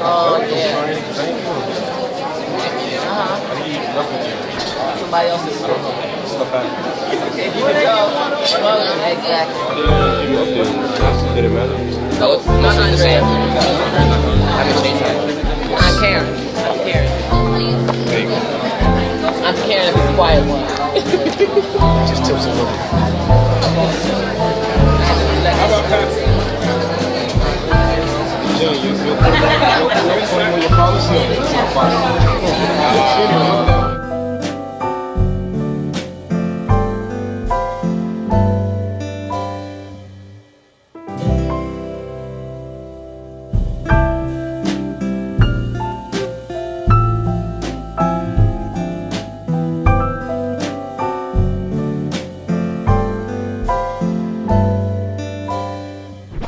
Oh, yeah. Somebody else's school. Exactly. No, it's not the same. I can change that. I'm Karen. I'm Karen if it's a quiet one. Just tips a little. How about that?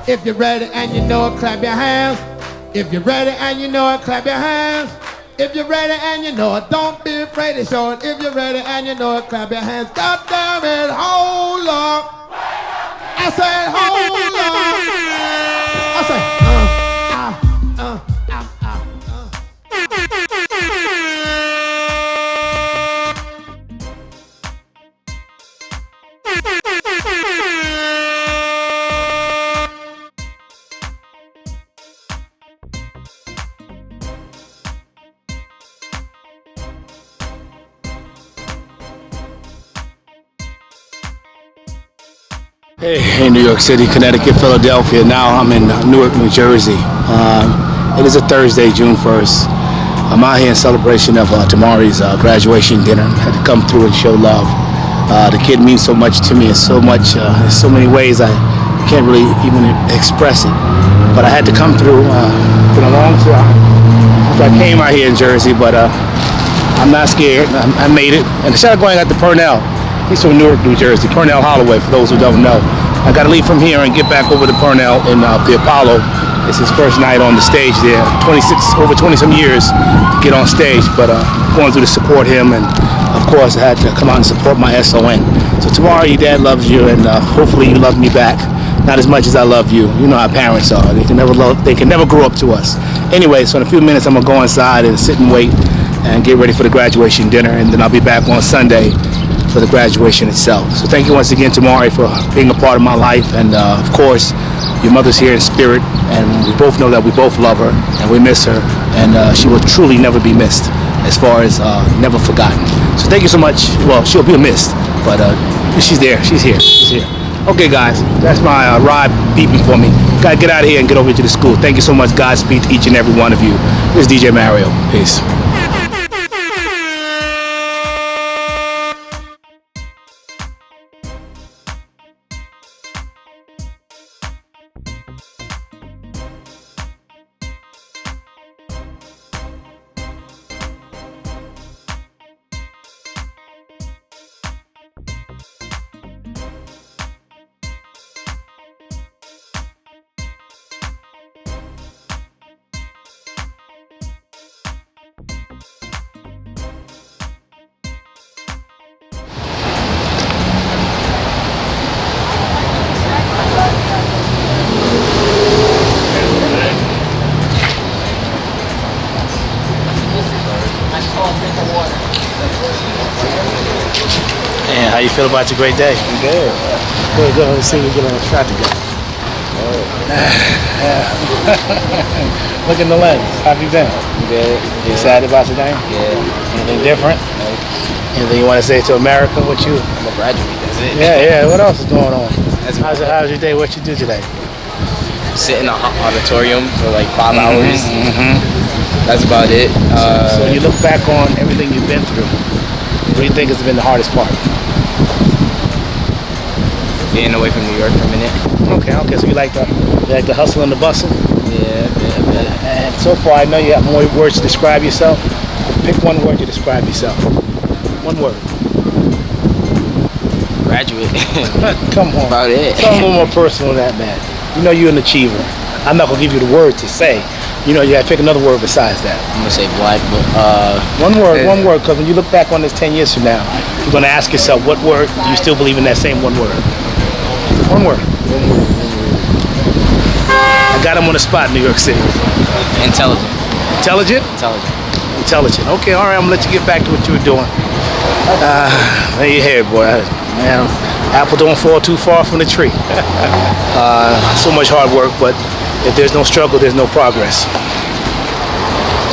If you're ready and you know it, clap your hands. If you're ready and you know it, clap your hands. If you're ready and you know it, don't be afraid to show it. If you're ready and you know it, clap your hands. God damn it, hold up. I said hold up. I said Hey, New York City, Connecticut, Philadelphia. Now I'm in Newark, New Jersey. It is a Thursday, June 1st. I'm out here in celebration of Tamari's graduation dinner. I had to come through and show love. The kid means so much to me in so many ways I can't really even express it. But I had to come through. It's been a long time since I came out here in Jersey, but I'm not scared. I made it. And instead of going out to Purnell, he's from Newark, New Jersey, Purnell Holloway, for those who don't know. I got to leave from here and get back over to Purnell in the Apollo. It's his first night on the stage there. Over 20 some years to get on stage, but going through to support him, and of course I had to come out and support my SON. So tomorrow your dad loves you, and hopefully you love me back. Not as much as I love you. You know how parents are. They can never grow up to us. Anyway, so in a few minutes I'm gonna go inside and sit and wait and get ready for the graduation dinner, and then I'll be back on Sunday for the graduation itself. So thank you once again, Tamari, for being a part of my life, and of course, your mother's here in spirit, and we both know that we both love her, and we miss her, and she will truly never be missed, as far as never forgotten. So thank you so much. Well, she'll be missed, but she's there, she's here. Okay, guys, that's my ride beeping for me. Gotta get out of here and get over to the school. Thank you so much. Godspeed to each and every one of you. This is DJ Mario. Peace. And how you feel about your great day? I'm good. Good. Let's see if we get on the track together. Look in the lens. How have you been? Good. You excited about today? Yeah. Anything different? Nice. Anything you want to say to America? What you? I'm a graduate. That's it. Yeah. What else is going on? How's your day? What you do today? Sit in the auditorium for like 5 hours. That's about it. So when you look back on everything you've been through, what do you think has been the hardest part? Being away from New York for a minute. Okay. So you like the hustle and the bustle? Yeah, a bit. And so far, I know you have more words to describe yourself. Pick one word to describe yourself. One word. Graduate. Come on. About it. Something a little more personal than that, man. You know you're an achiever. I'm not gonna give you the word to say. You know you gotta pick another word besides that. I'm gonna say black, but one word. Because when you look back on this 10 years from now, you're gonna ask yourself, what word do you still believe in that same one word? One word. I got him on the spot in New York City. Intelligent. Intelligent? Intelligent. Intelligent. Okay, all right, I'm gonna let you get back to what you were doing. There you have it, boy. Man, apple don't fall too far from the tree. So much hard work, but if there's no struggle, there's no progress.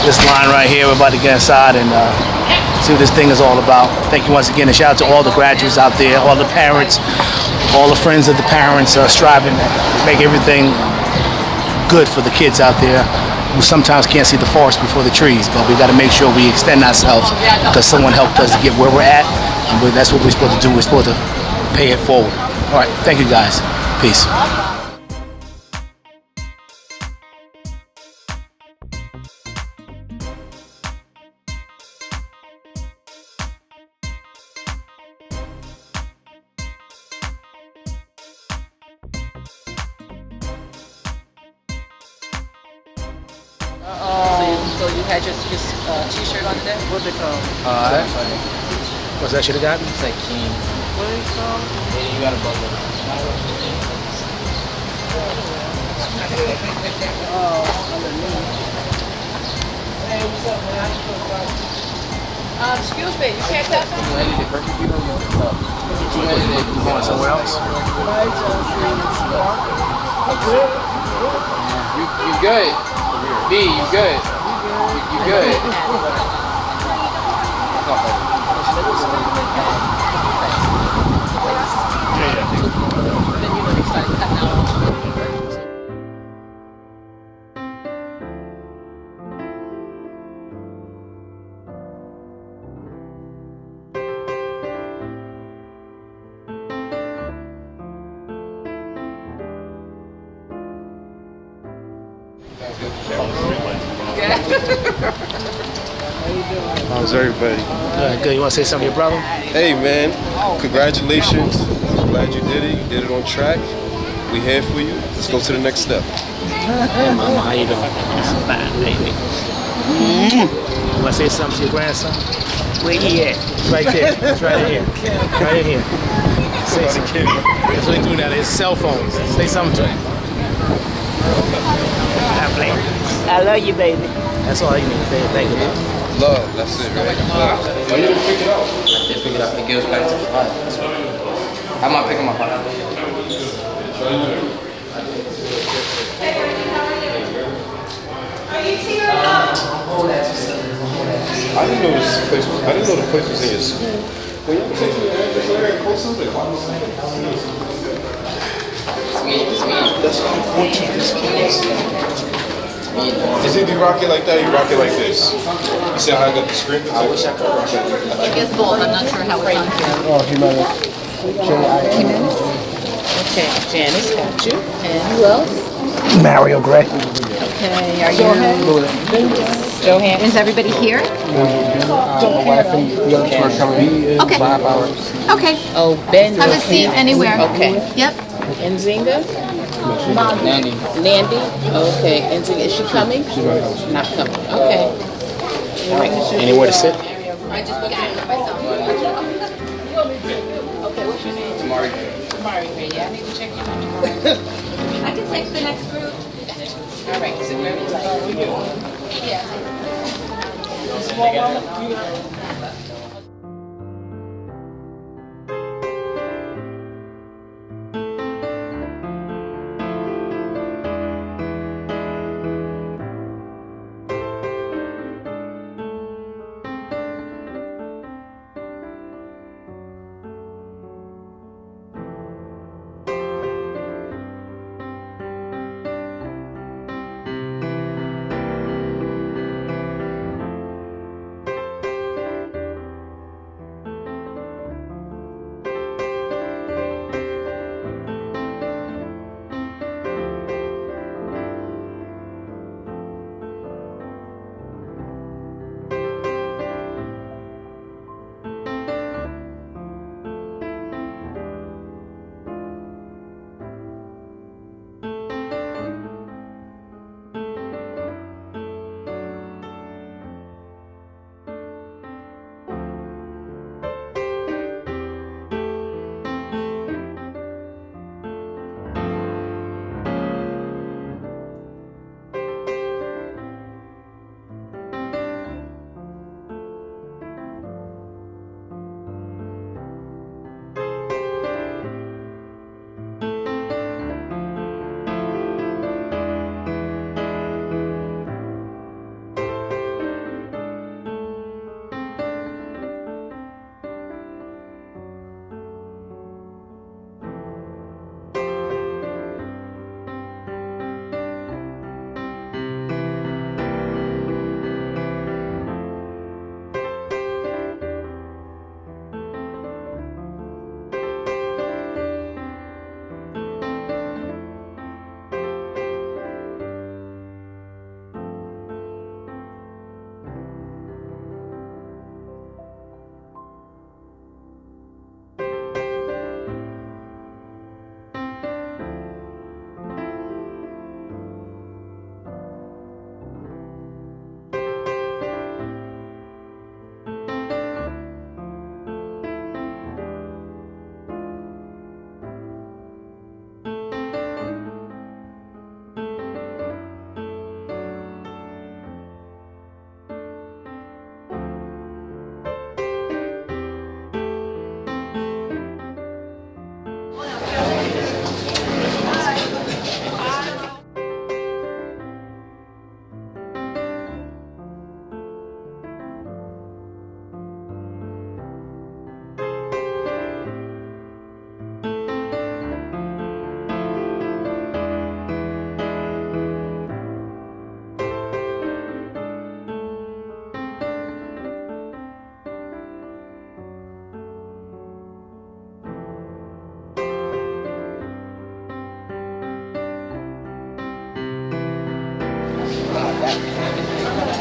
This line right here, we're about to get inside and see what this thing is all about. Thank you once again, and shout out to all the graduates out there, all the parents, all the friends of the parents striving to make everything good for the kids out there who sometimes can't see the forest before the trees, but we got to make sure we extend ourselves because someone helped us to get where we're at, and that's what we're supposed to do. We're supposed to pay it forward. All right, thank you guys. Peace. So you had your t-shirt on today? What's it called? What's that should have gotten? It's like King. What is it called? Yeah, you got a bubble. Excuse me, you can't tell something? You going somewhere else? You good. B, you good. You good. How's everybody? Good. You want to say something to your brother? Hey man, congratulations. I'm glad you did it. You did it on track. We here for you. Let's go to the next step. Hey, mama, how you doing? Fine, baby. You want to say something to your grandson? Where he at? Right there. It's right in here. Right in here. Say something. That's what they do now. His cell phones. Say something to him. I love you, baby. That's all you need to say. Thank you, man. Love, that's it, right? Love. Why you didn't pick it up? They pick it up. It goes back to 5. I'm not picking my phone up. I didn't know this place was. I didn't know the place was in your school. When you take me there, close something. It's me. That's how important this is. Is it you rock it like that? You rock it like this. You see how I got the screen? I wish I could rock it. I guess both. I'm not sure how it's on here. Oh, okay, Janice got you. And who else? Mario Gray. Okay, are you? Johan. Is everybody here? My wife and the others were coming. Okay. 5 hours. Okay. Oh, Ben. Have a seat anywhere. Okay. Yep. Nzinga? Nandy. Nandy? Okay. Nzinga, is she coming? Not coming. Okay. Anywhere to sit? I just looked at it myself. Okay, what's your name? Tamari. Tamari. Yeah, I need to check you out tomorrow. I can take the next group. All right, sit where you like. Yeah.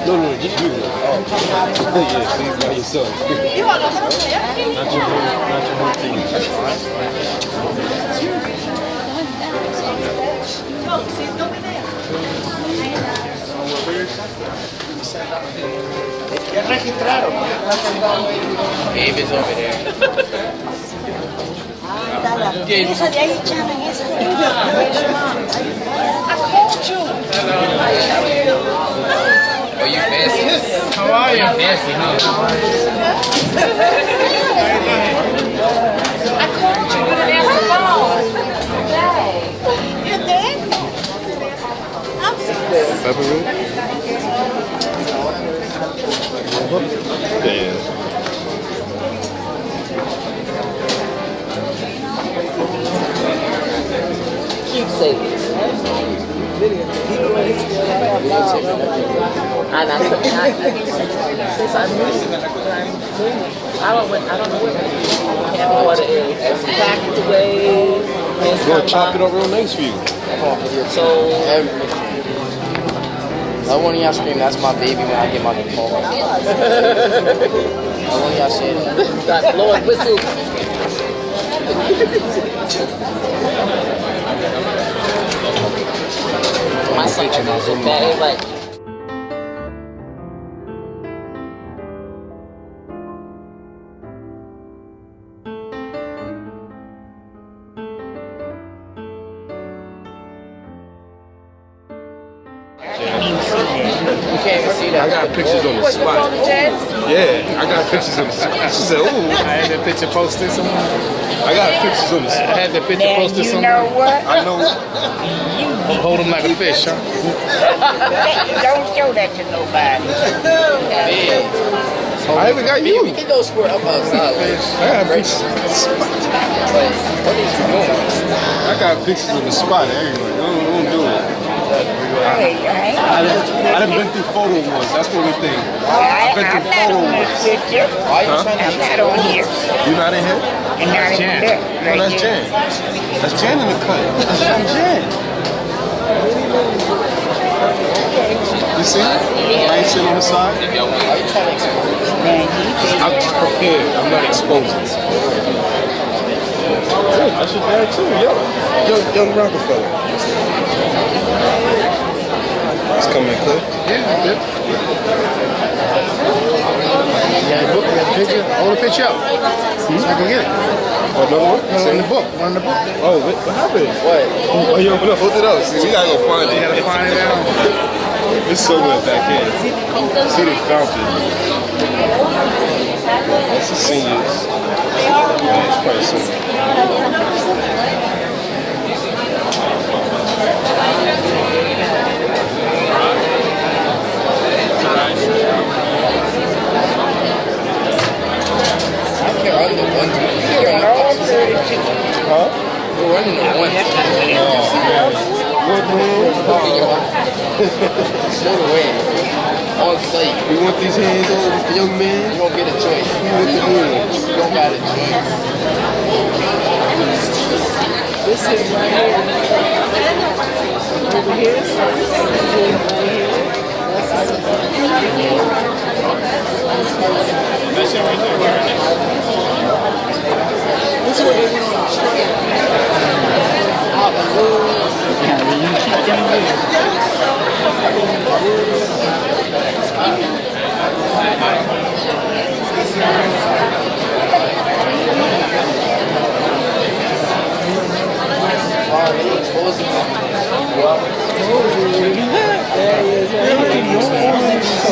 No, just you. Oh. Yeah, see, by yourself. Not your whole team. Gabe is over there. Esa de ahí, chama, esa de ahí. I called you. Oh, you fancy? How are you? Fancy, huh? I called you with an answer phone. You there? I'm sorry. Pepperoni? Damn. Keepsakes. And since I moved, I don't know what it is. It's packed away. It's gonna chop it up real nice for you. So I want y'all scream, that's my baby when I get my diploma. I want y'all say that. got blowing whistles. My son that ain't like. You can't even see that. I got pictures on the spot. Yeah, I got pictures on the spot. She said, ooh. I had that picture posted somewhere. I got pictures on the I spot. had that picture posted You somewhere. know what? I know. Hold him like a fish, huh? Don't show that to nobody. I even got you. We can go square up outside. I got pictures on the spot. But what is you doing? I got pictures on the spot everywhere. Don't do it. I done been through photo wars. That's the only thing. I've been through photo wars. Picture. Why you trying to I'm not on here. You not in here? And not even there. No, that's Jan. That's Jan in the cut. That's Jan. You see? Nice shit on the side. Why you trying to expose? I'm just prepared. I'm not exposing. That's your dad too, young Rockefeller. He's coming clear. Yeah. Yeah, the book, we got the picture. Hold the picture up. So I can get it. Oh, no one? One in the book. One in the book. Oh, what happened? What? Oh, yo, no, hold it up. See, we gotta go find it. You gotta find it out. It's somewhere back here. See, they found it. That's the seniors. Yeah, it's probably somewhere. Run the one. Huh? We're running the one. Show the way. On site. We want these hands on the young man. You don't get a choice. We want the hands. You don't got a choice. This is right here. Over here. That's it right there. This is where they went on the trail. Out the woods. You keep them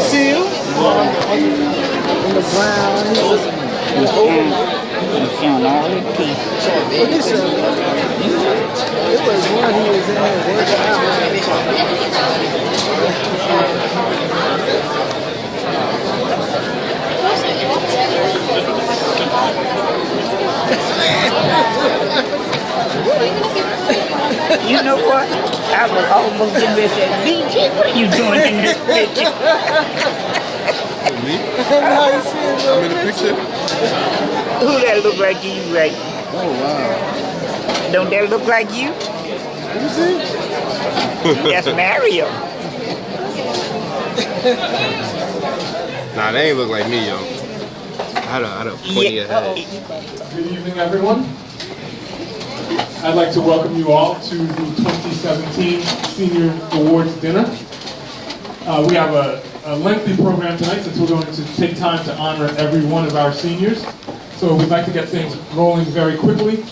See him? In the brown. You found all the people. It was one he was You know what? I was almost getting ready to say, BG, what are you doing in this picture? Me? I'm in the picture. Who that look like you right? Oh, wow. Don't that look like you? Let me see. That's Mario. Nah, they ain't look like me, yo. I had a pointy head. Good evening, everyone. I'd like to welcome you all to the 2017 Senior Awards Dinner. We have a lengthy program tonight since we're going to take time to honor every one of our seniors. So we'd like to get things rolling very quickly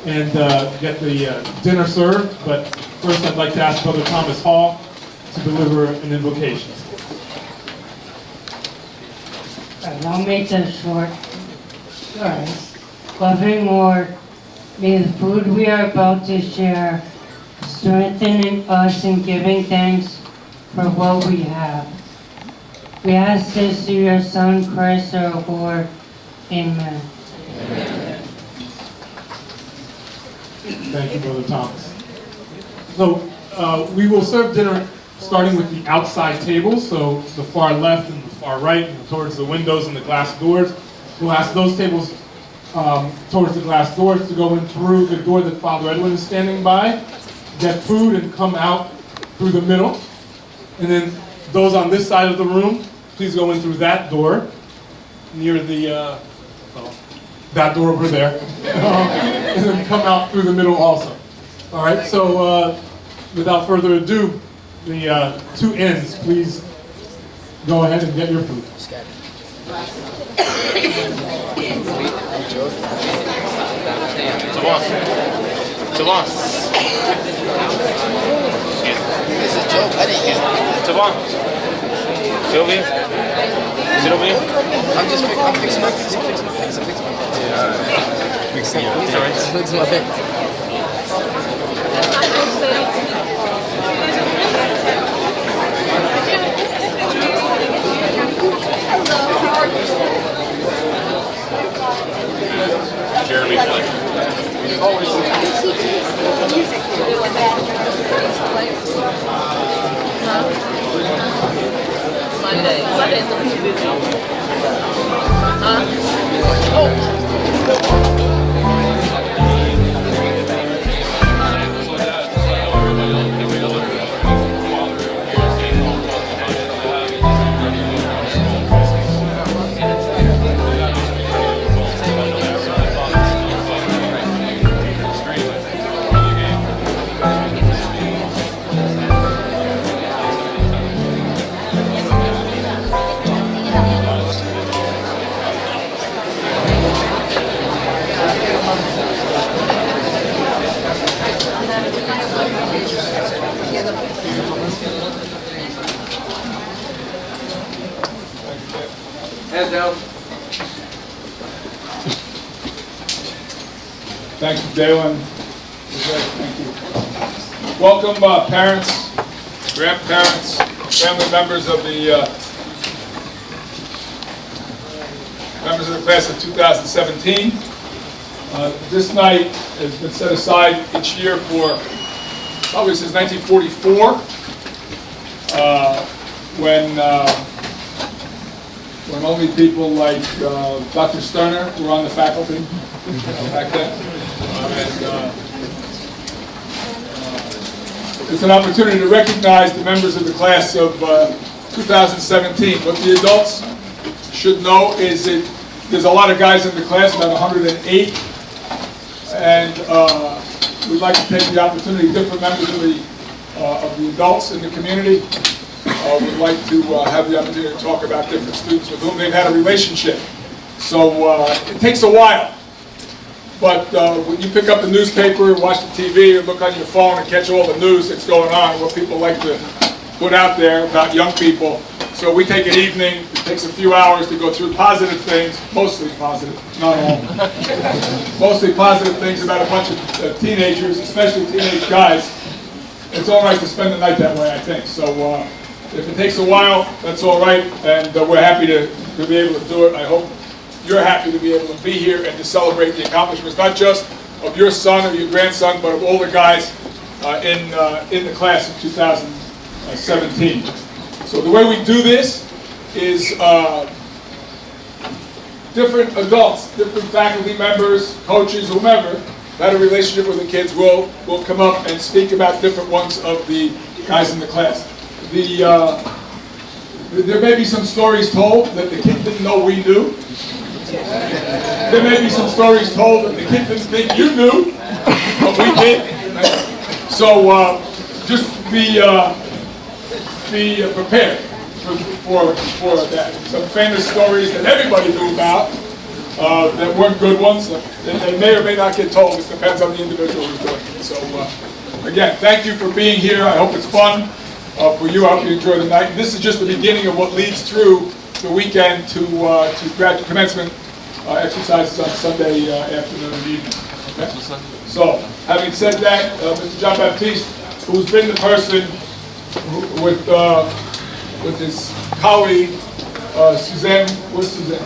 and get the dinner served. But first I'd like to ask Brother Thomas Hall to deliver an invocation. I'll make this short. Sorry. Loving Lord, may the food we are about to share strengthen us in giving thanks for what we have. We ask this through your Son, Christ our Lord. Amen. Thank you, Brother Thomas. So we will serve dinner starting with the outside tables, so the far left and the far right, and towards the windows and the glass doors. We'll ask those tables towards the glass doors to go in through the door that Father Edwin is standing by, get food and come out through the middle. And then those on this side of the room, please go in through that door, near the, that door over there, and then come out through the middle also. All right, so without further ado, the two ends, please go ahead and get your food. Javon. This is Joe. I didn't hear. Javon. Is it over here? Is it over here? I'm fixing my things. Yeah. Fixing your things. Alright. Fixing my thing. Jeremy. Always. Monday. Sunday's the week. Huh? Oh. Hands down. Thank you, Dalen. Thank you. Welcome, parents, grandparents, family members of the class of 2017. This night has been set aside each year for probably since 1944, when only people like Dr. Sterner were on the faculty back then. It's an opportunity to recognize the members of the class of 2017. What the adults should know is that there's a lot of guys in the class, about 108, and we'd like to take the opportunity, different members of the adults in the community would like to have the opportunity to talk about different students with whom they've had a relationship. So it takes a while, but when you pick up the newspaper, watch the TV, or look on your phone and catch all the news that's going on, what people like to put out there about young people. So we take an evening, it takes a few hours to go through positive things, mostly positive, not all, mostly positive things about a bunch of teenagers, especially teenage guys. It's all right to spend the night that way, I think. So if it takes a while, that's all right, and we're happy to be able to do it. I hope you're happy to be able to be here and to celebrate the accomplishments, not just of your son or your grandson, but of all the guys in the class of 2017. So the way we do this is different adults, different faculty members, coaches, whomever, that had a relationship with the kids will come up and speak about different ones of the guys in the class. The There may be some stories told that the kid didn't know we knew. There may be some stories told that the kid didn't think you knew, but we did. So just be prepared for that. Some famous stories that everybody knew about that weren't good ones. They may or may not get told. It depends on the individual who's doing it. So again, thank you for being here. I hope it's fun for you. I hope you enjoy the night. This is just the beginning of what leads through the weekend to graduate commencement exercises on Sunday afternoon and evening. Okay? So, having said that, Mr. John Baptiste, who's been the person with his colleague, Suzanne, where's Suzanne?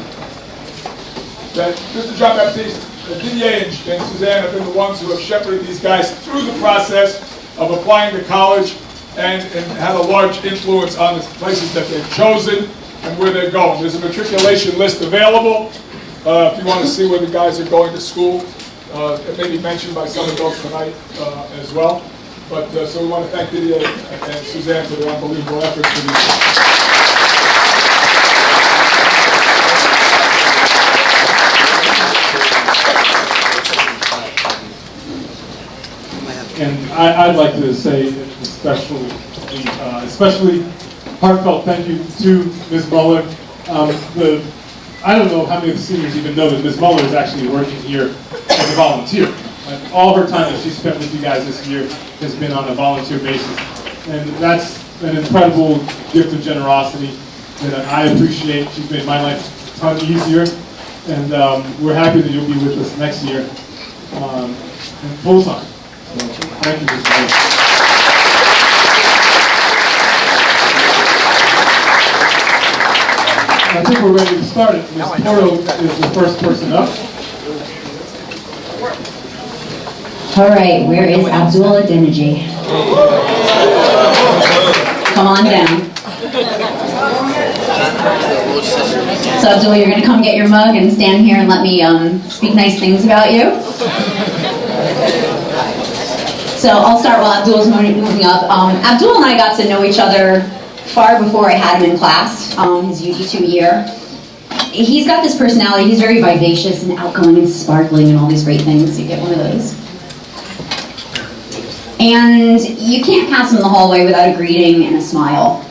That Mr. John Baptiste, Didier and Suzanne have been the ones who have shepherded these guys through the process of applying to college and had a large influence on the places that they've chosen and where they're going. There's a matriculation list available if you want to see where the guys are going to school. It may be mentioned by some adults tonight as well. But so we want to thank Didier and Suzanne for their unbelievable efforts for these. And I'd like to say especially heartfelt thank you to Ms. Muller. I don't know how many of the seniors even know that Ms. Muller is actually working here as a volunteer. And all her time that she spent with you guys this year has been on a volunteer basis. And that's an incredible gift of generosity that I appreciate. She's made my life a ton easier. And we're happy that you'll be with us next year full time. So, thank you, Ms. Muller. I think we're ready to start it. Ms. Porto is the first person up. All right, where is Abdul Adeniji? Come on down. So Abdul, you're going to come get your mug and stand here and let me speak nice things about you. So I'll start while Abdul's moving up. Abdul and I got to know each other far before I had him in class, his UG2 year. He's got this personality. He's very vivacious and outgoing and sparkling and all these great things. You get one of those. And you can't pass him in the hallway without a greeting and a smile.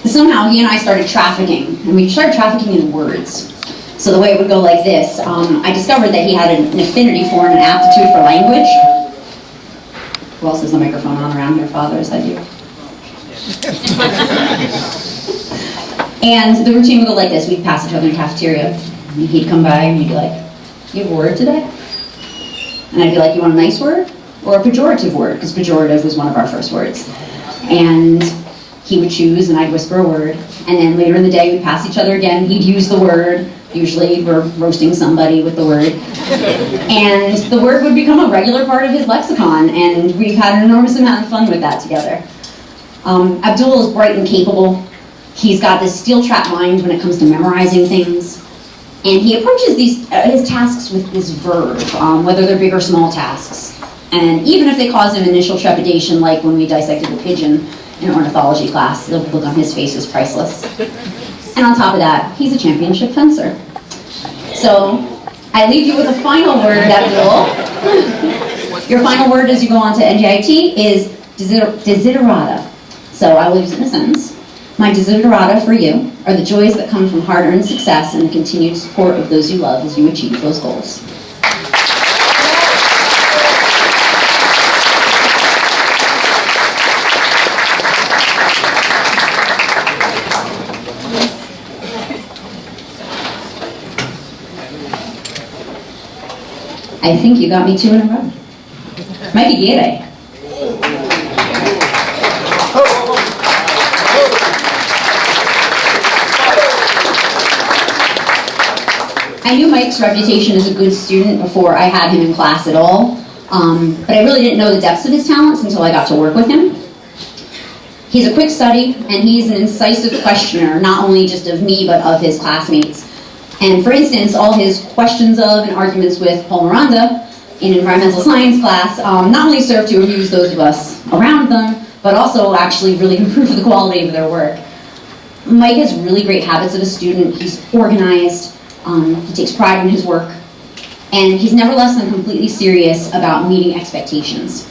Somehow he and I started trafficking, and we started trafficking in words. So the way it would go like this, I discovered that he had an affinity for and an aptitude for language. Who else has the microphone on around here? Father, is that you? And the routine would go like this. We'd pass each other in the cafeteria. And he'd come by and he'd be like, "You have a word today?" And I'd be like, "You want a nice word or a pejorative word?" Because pejorative was one of our first words. And he would choose and I'd whisper a word. And then later in the day we'd pass each other again. He'd use the word. Usually we're roasting somebody with the word. And the word would become a regular part of his lexicon. And we've had an enormous amount of fun with that together. Abdul is bright and capable. He's got this steel trap mind when it comes to memorizing things. And he approaches his tasks with this verve, whether they're big or small tasks. And even if they cause him initial trepidation, like when we dissected the pigeon in ornithology class, the look on his face was priceless. And on top of that, he's a championship fencer. So I leave you with a final word, Abdul. Your final word as you go on to NJIT is desiderata. So I will use it in a sentence. My desiderata for you are the joys that come from hard-earned success and the continued support of those you love as you achieve those goals. I think you got me 2 in a row. Might be Gere. I knew Mike's reputation as a good student before I had him in class at all, but I really didn't know the depths of his talents until I got to work with him. He's a quick study, and he's an incisive questioner, not only just of me, but of his classmates. And for instance, all his questions of and arguments with Paul Miranda in environmental science class not only serve to amuse those of us around them, but also actually really improve the quality of their work. Mike has really great habits of a student. He's organized, he takes pride in his work, and he's never less than completely serious about meeting expectations.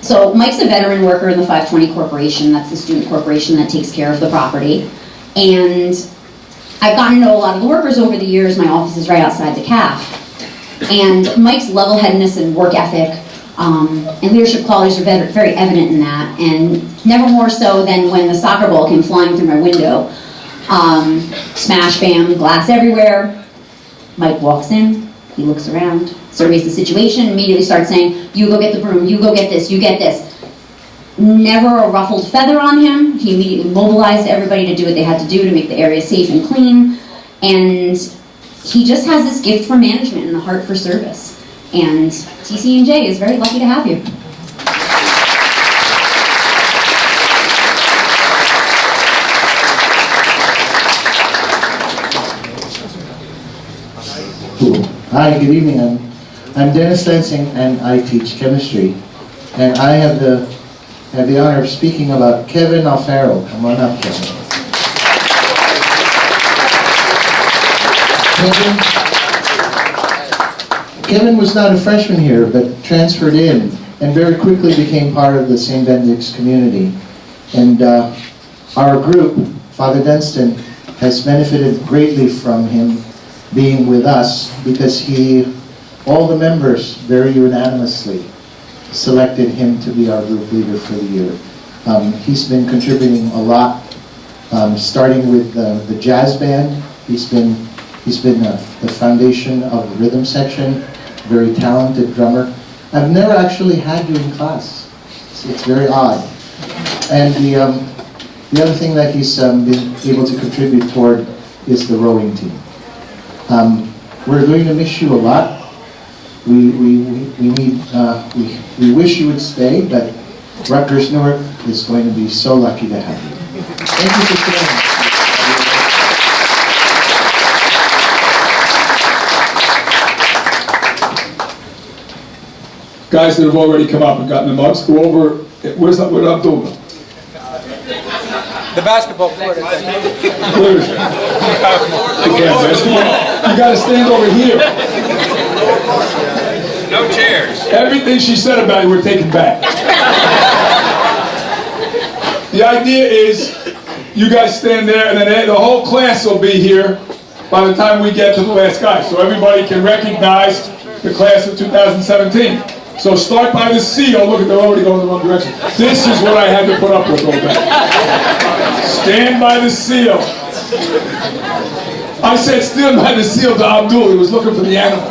So Mike's a veteran worker in the 520 Corporation. That's the student corporation that takes care of the property. And I've gotten to know a lot of the workers over the years. My office is right outside the CAF. And Mike's level-headedness and work ethic and leadership qualities are very evident in that, and never more so than when the soccer ball came flying through my window. Smash, bam, glass everywhere. Mike walks in, he looks around, surveys the situation, immediately starts saying, you go get the broom, you go get this, you get this. Never a ruffled feather on him. He immediately mobilized everybody to do what they had to do to make the area safe and clean. And he just has this gift for management and a heart for service. And TC&J is very lucky to have you. Hi, good evening. I'm Dennis Lansing and I teach chemistry. And I have the honor of speaking about Kevin Alfaro. Come on up, Kevin. Kevin was not a freshman here, but transferred in and very quickly became part of the St. Benedict's community. And our group, Father Dunstan, has benefited greatly from him being with us because all the members very unanimously selected him to be our group leader for the year. He's been contributing a lot, starting with the jazz band. He's been the foundation of the rhythm section, very talented drummer. I've never actually had you in class. It's very odd. And the other thing that he's been able to contribute toward is the rowing team. We're going to miss you a lot. We wish you would stay, but Rutgers Newark is going to be so lucky to have you. Thank you for staying. Guys that have already come up and gotten the mugs, go over. Where's Abdullah? The basketball court. Where is it? Again, basketball. You got to stand over here. No chairs. Everything she said about you, we're taking back. The idea is, you guys stand there, and then the whole class will be here by the time we get to the last guy, so everybody can recognize the class of 2017. So start by the seal. Look, they're already going in the wrong direction. This is what I had to put up with all day. Stand by the seal. I said stand by the seal to Abdul. He was looking for the animal.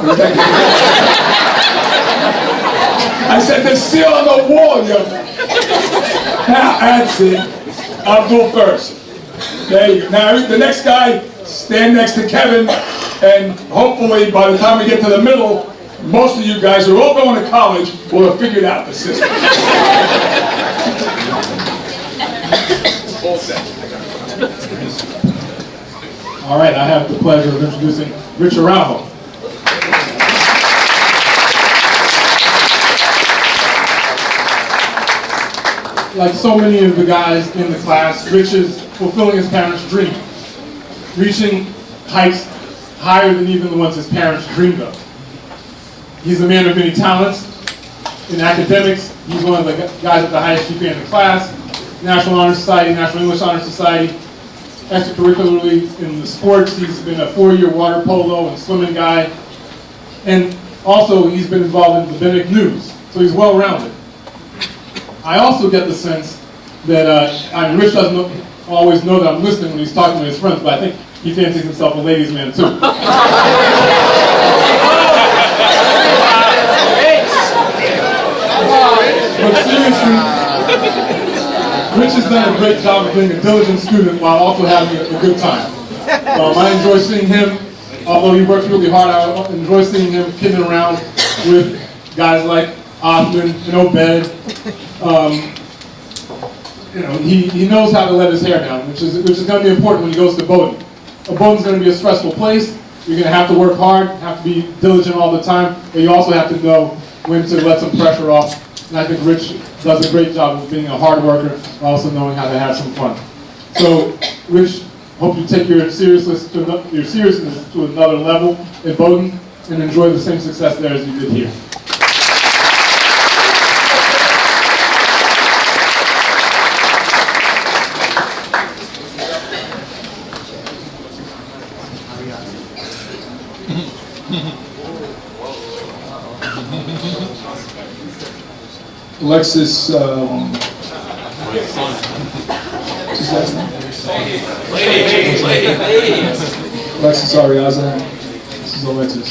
I said the seal on the wall. Now, that's it. Abdul first. There you go. Now, the next guy, stand next to Kevin, and hopefully by the time we get to the middle, most of you guys are all going to college will have figured out the system. All right, I have the pleasure of introducing Rich Araujo. Like so many of the guys in the class, Rich is fulfilling his parents' dream, reaching heights higher than even the ones his parents dreamed of. He's a man of many talents. In academics, he's one of the guys at the highest GPA in the class, National Honor Society, National English Honor Society. Extracurricularly in the sports, he's been a 4-year water polo and swimming guy. And also, he's been involved in the Benedict News, so he's well-rounded. I also get the sense that, Rich doesn't always know that I'm listening when he's talking to his friends, but I think he fancies himself a ladies' man too. But seriously, Rich has done a great job of being a diligent student while also having a good time. I enjoy seeing him, although he works really hard, I enjoy seeing him kidding around with guys like Osman and Obed. He knows how to let his hair down, which is going to be important when he goes to Bowdoin. Bowdoin's going to be a stressful place. You're going to have to work hard, have to be diligent all the time, but you also have to know when to let some pressure off. And I think Rich does a great job of being a hard worker, but also knowing how to have some fun. So, Rich, hope you take your seriousness to another level in Bowdoin and enjoy the same success there as you did here. Alexis, Alexis Ariaza. This is Alexis.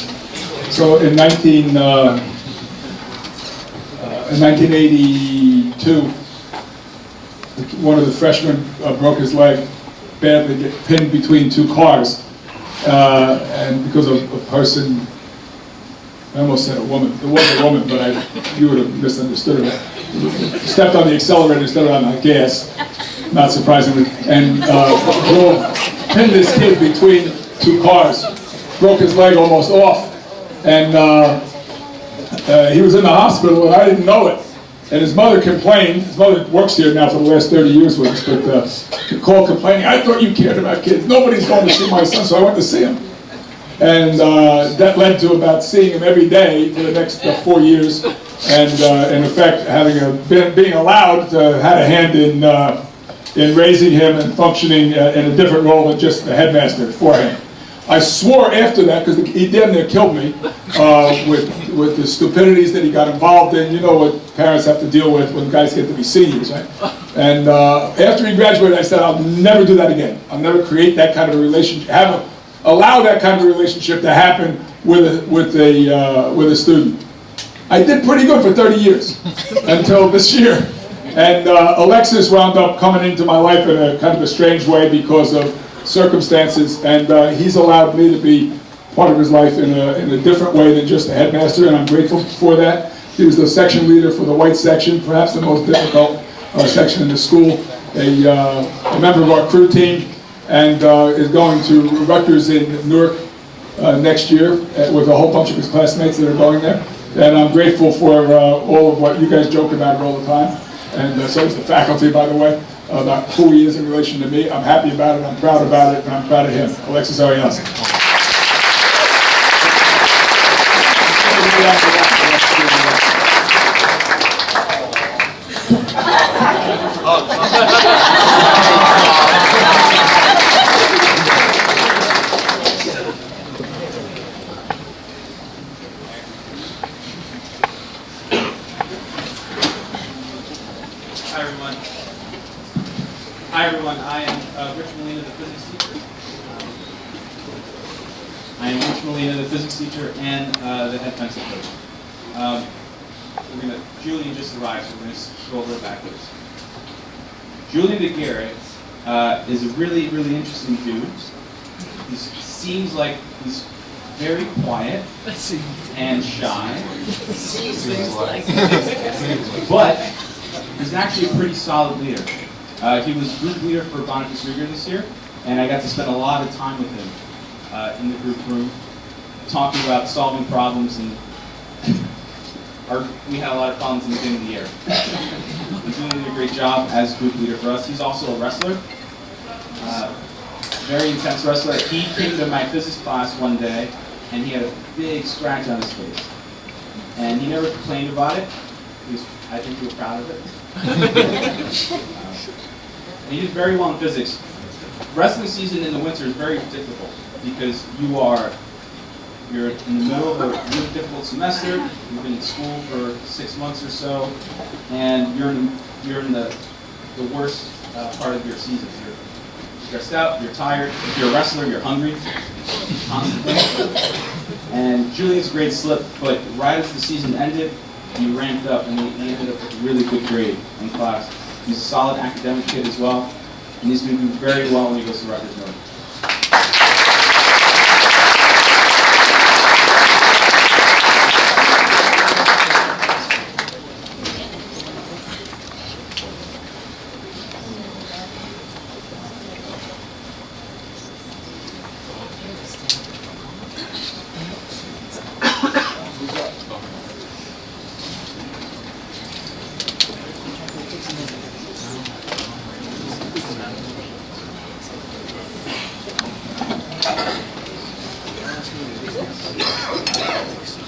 So in 1982, one of the freshmen broke his leg, badly pinned between two cars, and because of a person. I almost said a woman. It was a woman, but you would have misunderstood it. Stepped on the accelerator instead of on the gas, not surprisingly, and pinned this kid between two cars, broke his leg almost off, and he was in the hospital, and I didn't know it. And his mother complained. His mother works here now for the last 30 years with us, but called complaining, "I thought you cared about kids. Nobody's going to see my son," so I went to see him. And that led to about seeing him every day for the next 4 years, and in effect, being allowed to have a hand in raising him and functioning in a different role than just the headmaster for him. I swore after that, because he damn near killed me with the stupidities that he got involved in. You know what parents have to deal with when guys get to be seniors, right? And after he graduated, I said, I'll never do that again. I'll never create that kind of a relationship, allow that kind of a relationship to happen with a student. I did pretty good for 30 years until this year. And Alexis wound up coming into my life in a kind of a strange way because of circumstances, and he's allowed me to be part of his life in a different way than just a headmaster, and I'm grateful for that. He was the section leader for the white section, perhaps the most difficult section in the school, a member of our crew team, and is going to Rutgers in Newark next year with a whole bunch of his classmates that are going there. And I'm grateful for all of what you guys joke about all the time. And so is the faculty, by the way, about who he is in relation to me. I'm happy about it, I'm proud about it, and I'm proud of him. Alexis Ariaza. Hi everyone, I am Rich Molina, the physics teacher. The physics teacher and the head pencil coach. Julian just arrived, so we're going to go over it backwards. Julian DeGarrett is a really, really interesting dude. He seems like he's very quiet and shy. But he's actually a pretty solid leader. He was group leader for Benedict's Rigor this year, and I got to spend a lot of time with him in the group room, talking about solving problems, and we had a lot of problems in the beginning of the year. He's doing a great job as group leader for us. He's also a wrestler, very intense wrestler. He came to my physics class one day, and he had a big scratch on his face, and he never complained about it. I think he was proud of it. He did very well in physics. Wrestling season in the winter is very difficult because you're in the middle of a really difficult semester. You've been in school for 6 months or so, and you're in the worst part of your season. You're stressed out. You're tired. If you're a wrestler, you're hungry constantly. And Julian's grade slipped, but right as the season ended, he ramped up and he ended up with a really good grade in class. He's a solid academic kid as well, and he's going to do very well when he goes to Rutgers North.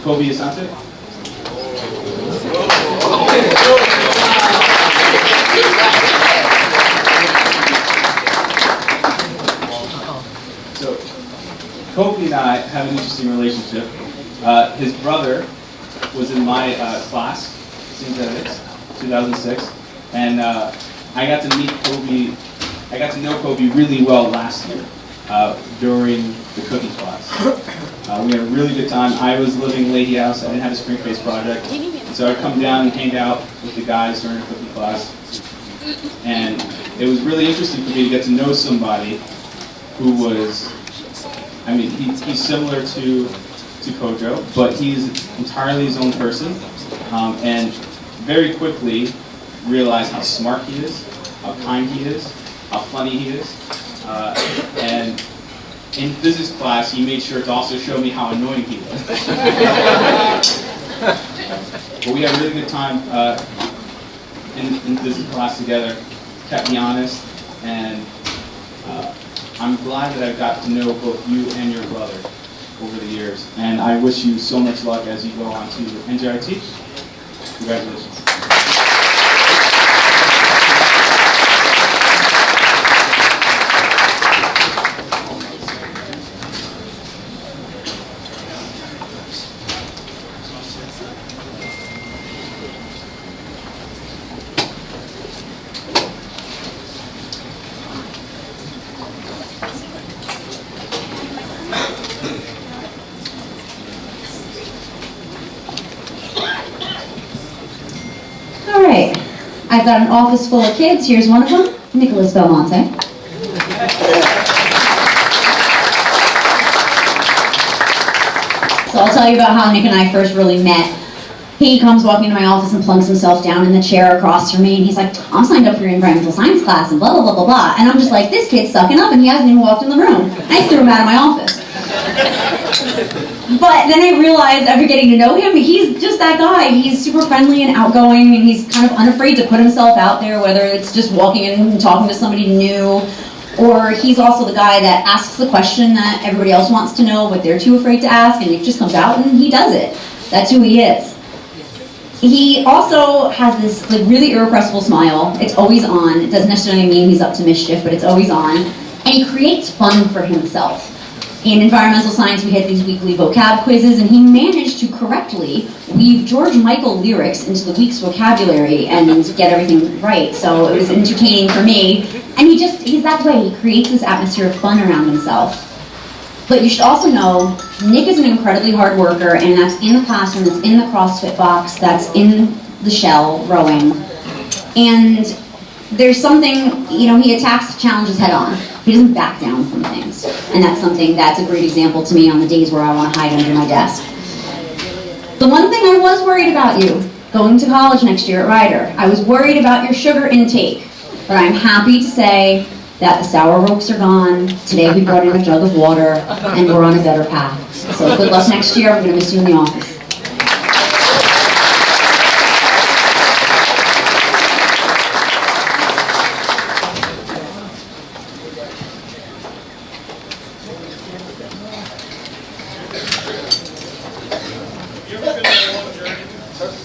Kobe Asante. So, Kobe and I have an interesting relationship. His brother was in my class, Benedicts, 2006, and I got to meet Kobe. I got to know Kobe really well last year during the cooking class. We had a really good time. I was living Lady House. I didn't have a screen-based project, so I'd come down and hang out with the guys during the cooking class. And it was really interesting for me to get to know somebody who was, I mean, he's similar to Kojo, but he's entirely his own person, and very quickly realized how smart he is, how kind he is, how funny he is, and in physics class he made sure to also show me how annoying he was. But we had a really good time in physics class together, kept me honest, and I'm glad that I got to know both you and your brother over the years, and I wish you so much luck as you go on to NJIT. Congratulations. All right, I've got an office full of kids. Here's one of them, Nicholas Belmonte. So I'll tell you about how Nick and I first really met. He comes walking into my office and plunks himself down in the chair across from me, and he's like, I'm signed up for your environmental science class, and blah, blah, blah, blah, blah. And I'm just like, this kid's sucking up, and he hasn't even walked in the room. I threw him out of my office. But then I realized, after getting to know him, he's just that guy. He's super friendly and outgoing, and he's kind of unafraid to put himself out there, whether it's just walking in and talking to somebody new, or he's also the guy that asks the question that everybody else wants to know, but they're too afraid to ask, and Nick just comes out and he does it. That's who he is. He also has this really irrepressible smile. It's always on. It doesn't necessarily mean he's up to mischief, but it's always on. And he creates fun for himself. In environmental science, we had these weekly vocab quizzes, and he managed to correctly weave George Michael lyrics into the week's vocabulary and get everything right. So it was entertaining for me. And he's that way. He creates this atmosphere of fun around himself. But you should also know, Nick is an incredibly hard worker, and that's in the classroom, that's in the CrossFit box, that's in the shell rowing. And there's something, he attacks challenges head on. He doesn't back down from things. And that's a great example to me on the days where I want to hide under my desk. The one thing I was worried about you, going to college next year at Rider, I was worried about your sugar intake. But I'm happy to say that the sour ropes are gone. Today we brought in a jug of water, and we're on a better path. So good luck next year. I'm going to miss you in the office.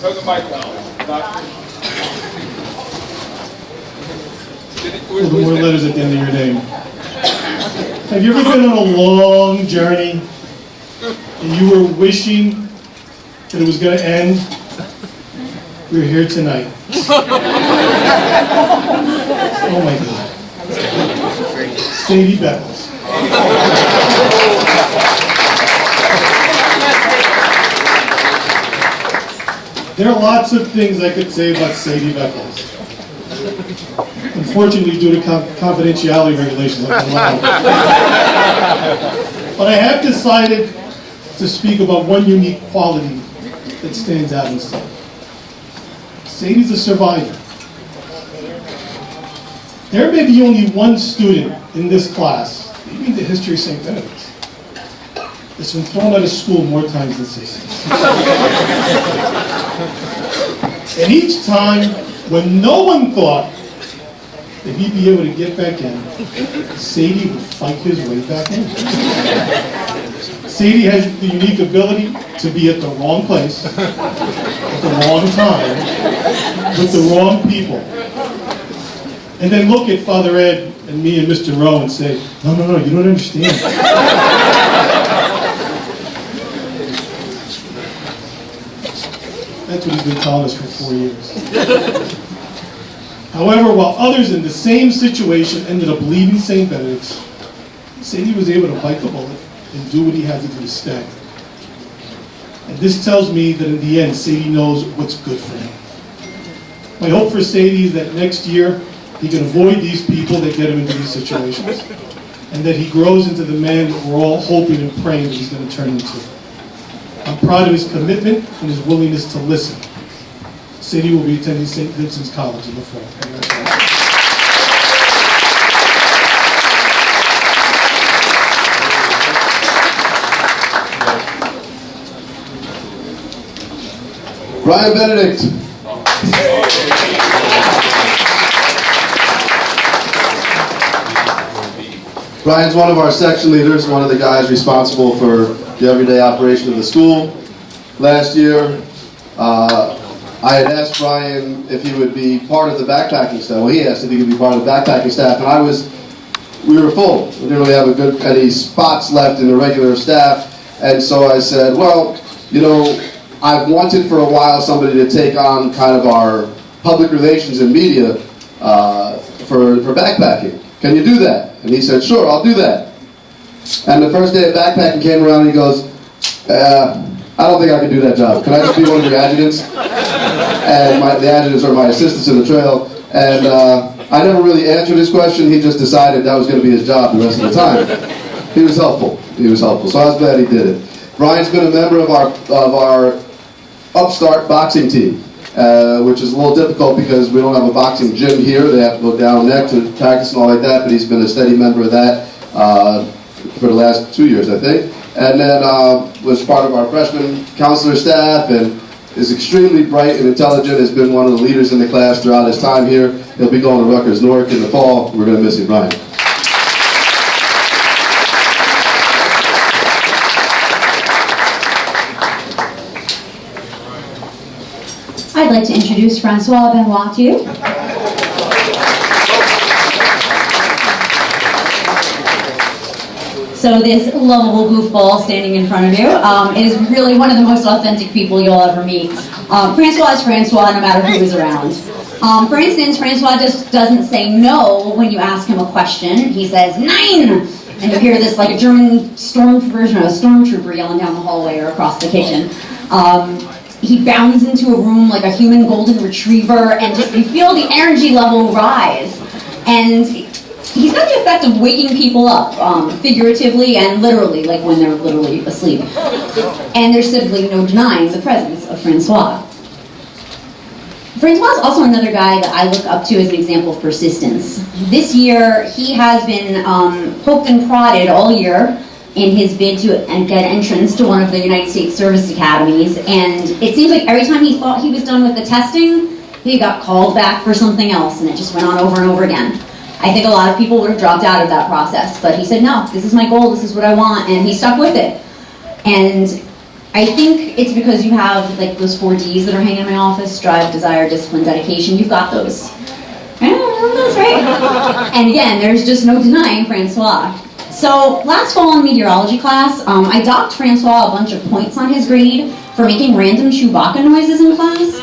Turn the mic on. The more letters at the end of your name. Have you ever been on a long journey and you were wishing that it was going to end? We're here tonight. Oh my God. Sadie Beckles. There are lots of things I could say about Sadie Beckles. Unfortunately, due to confidentiality regulations, I'm not allowed. But I have decided to speak about one unique quality that stands out instead. Sadie's a survivor. There may be only one student in this class, maybe the history of St. Benedict's, that's been thrown out of school more times than Sadie. And each time, when no one thought that he'd be able to get back in, Sadie would fight his way back in. Sadie has the unique ability to be at the wrong place, at the wrong time, with the wrong people. And then look at Father Ed and me and Mr. Rowe and say, no, no, no, you don't understand. That's what he's been telling us for 4 years. However, while others in the same situation ended up leaving St. Benedict's, Sadie was able to bite the bullet and do what he had to do to stay. And this tells me that in the end, Sadie knows what's good for him. My hope for Sadie is that next year, he can avoid these people that get him into these situations. And that he grows into the man that we're all hoping and praying that he's going to turn into. I'm proud of his commitment and his willingness to listen. Sadie will be attending St. Vincent's College in the fall. Brian Benedict. Brian's one of our section leaders, one of the guys responsible for the everyday operation of the school. Last year, I had asked Brian if he would be part of the backpacking staff. Well, he asked if he could be part of the backpacking staff, and we were full. We didn't really have any spots left in the regular staff, and so I said, well, you know, I've wanted for a while somebody to take on kind of our public relations and media for backpacking. Can you do that? And he said, sure, I'll do that. And the first day of backpacking came around and he goes, I don't think I can do that job. Can I just be one of your adjutants? And the adjutants are my assistants in the trail. And I never really answered his question. He just decided that was going to be his job the rest of the time. He was helpful. He was helpful. So I was glad he did it. Brian's been a member of our upstart boxing team, which is a little difficult because we don't have a boxing gym here. They have to go down neck to practice and all like that, but he's been a steady member of that for the last 2 years, I think. And then was part of our freshman counselor staff and is extremely bright and intelligent, has been one of the leaders in the class throughout his time here. He'll be going to Rutgers Newark in the fall. We're going to miss you, Brian. I'd like to introduce Francois Benoit to you. So this lovable goofball standing in front of you is really one of the most authentic people you'll ever meet. Francois is Francois no matter who is around. For instance, Francois just doesn't say no when you ask him a question. He says, "Nein!" And you hear this like a German stormtrooper yelling down the hallway or across the kitchen. He bounds into a room like a human golden retriever, and just you feel the energy level rise. And he's got the effect of waking people up, figuratively and literally, like when they're literally asleep. And there's simply no denying the presence of Francois. Francois is also another guy that I look up to as an example of persistence. This year, he has been poked and prodded all year in his bid to get entrance to one of the United States Service Academies, and it seems like every time he thought he was done with the testing, he got called back for something else, and it just went on over and over again. I think a lot of people would have dropped out of that process, but he said, no, this is my goal, this is what I want, and he stuck with it. And I think it's because you have like those 4 Ds that are hanging in my office: drive, desire, discipline, dedication. You've got those. That's right. And again, there's just no denying Francois. So last fall in meteorology class, I docked Francois a bunch of points on his grade for making random Chewbacca noises in class.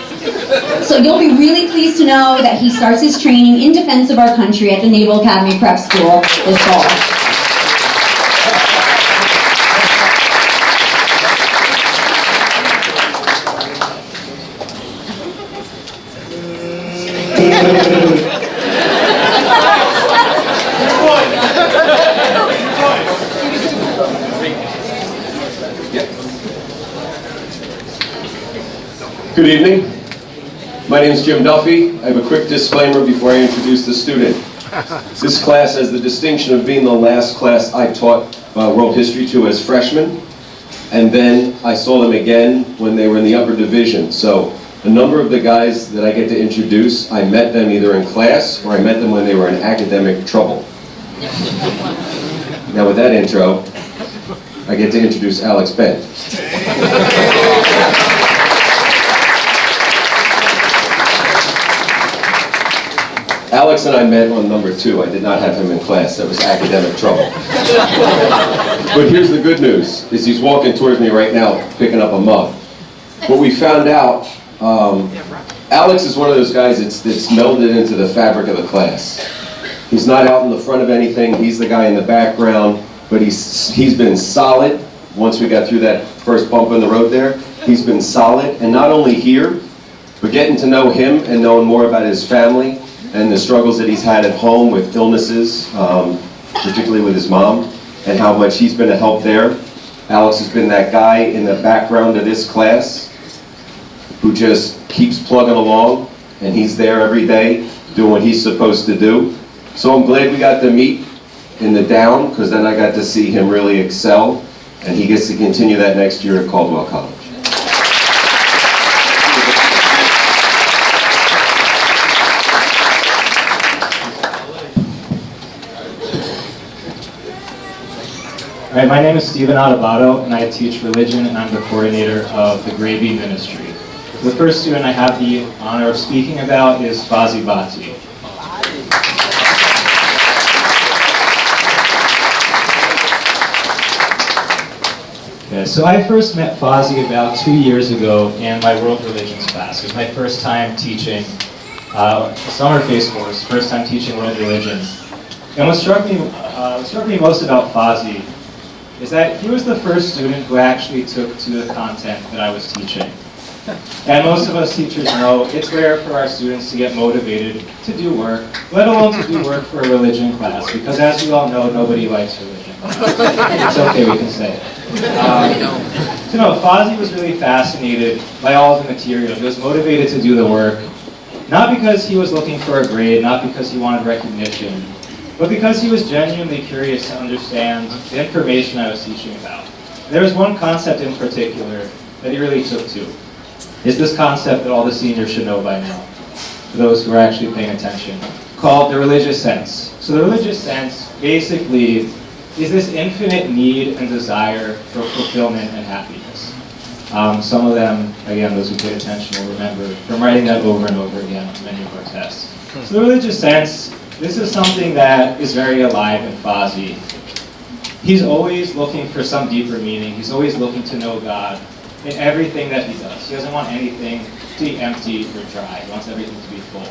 So you'll be really pleased to know that he starts his training in defense of our country at the Naval Academy Prep School this fall. Good evening. My name is Jim Duffy. I have a quick disclaimer before I introduce the student. This class has the distinction of being the last class I taught world history to as freshmen, and then I saw them again when they were in the upper division. So a number of the guys that I get to introduce, I met them either in class or I met them when they were in academic trouble. Now with that intro, I get to introduce Alex Ben. Alex and I met on number 2. I did not have him in class. That was academic trouble. But here's the good news, is he's walking towards me right now, picking up a mug. What we found out, Alex is one of those guys that's melded into the fabric of the class. He's not out in the front of anything. He's the guy in the background, but he's been solid. Once we got through that first bump in the road there, he's been solid, and not only here, but getting to know him and knowing more about his family and the struggles that he's had at home with illnesses, particularly with his mom, and how much he's been a help there. Alex has been that guy in the background of this class who just keeps plugging along, and he's there every day doing what he's supposed to do. So I'm glad we got to meet in the down, because then I got to see him really excel, and he gets to continue that next year at Caldwell College. All right, my name is Stephen Adebato, and I teach religion, and I'm the coordinator of the Gravy Ministry. The first student I have the honor of speaking about is Fazi Bati. Okay, so I first met Fazi about 2 years ago in my world religions class. It was my first time teaching a summer-based course, first time teaching world religions. And what struck me most about Fazi is that he was the first student who actually took to the content that I was teaching. And most of us teachers know it's rare for our students to get motivated to do work, let alone to do work for a religion class, because as we all know, nobody likes religion. It's okay, we can say it. So no, Fazi was really fascinated by all the material. He was motivated to do the work, not because he was looking for a grade, not because he wanted recognition, but because he was genuinely curious to understand the information I was teaching about. There was one concept in particular that he really took to. Is this concept that all the seniors should know by now, for those who are actually paying attention, called the religious sense. So the religious sense basically is this infinite need and desire for fulfillment and happiness. Some of them, again, those who paid attention will remember from writing that over and over again on many of our tests. So the religious sense, this is something that is very alive in Fazi. He's always looking for some deeper meaning. He's always looking to know God in everything that he does. He doesn't want anything to be empty or dry. He wants everything to be full.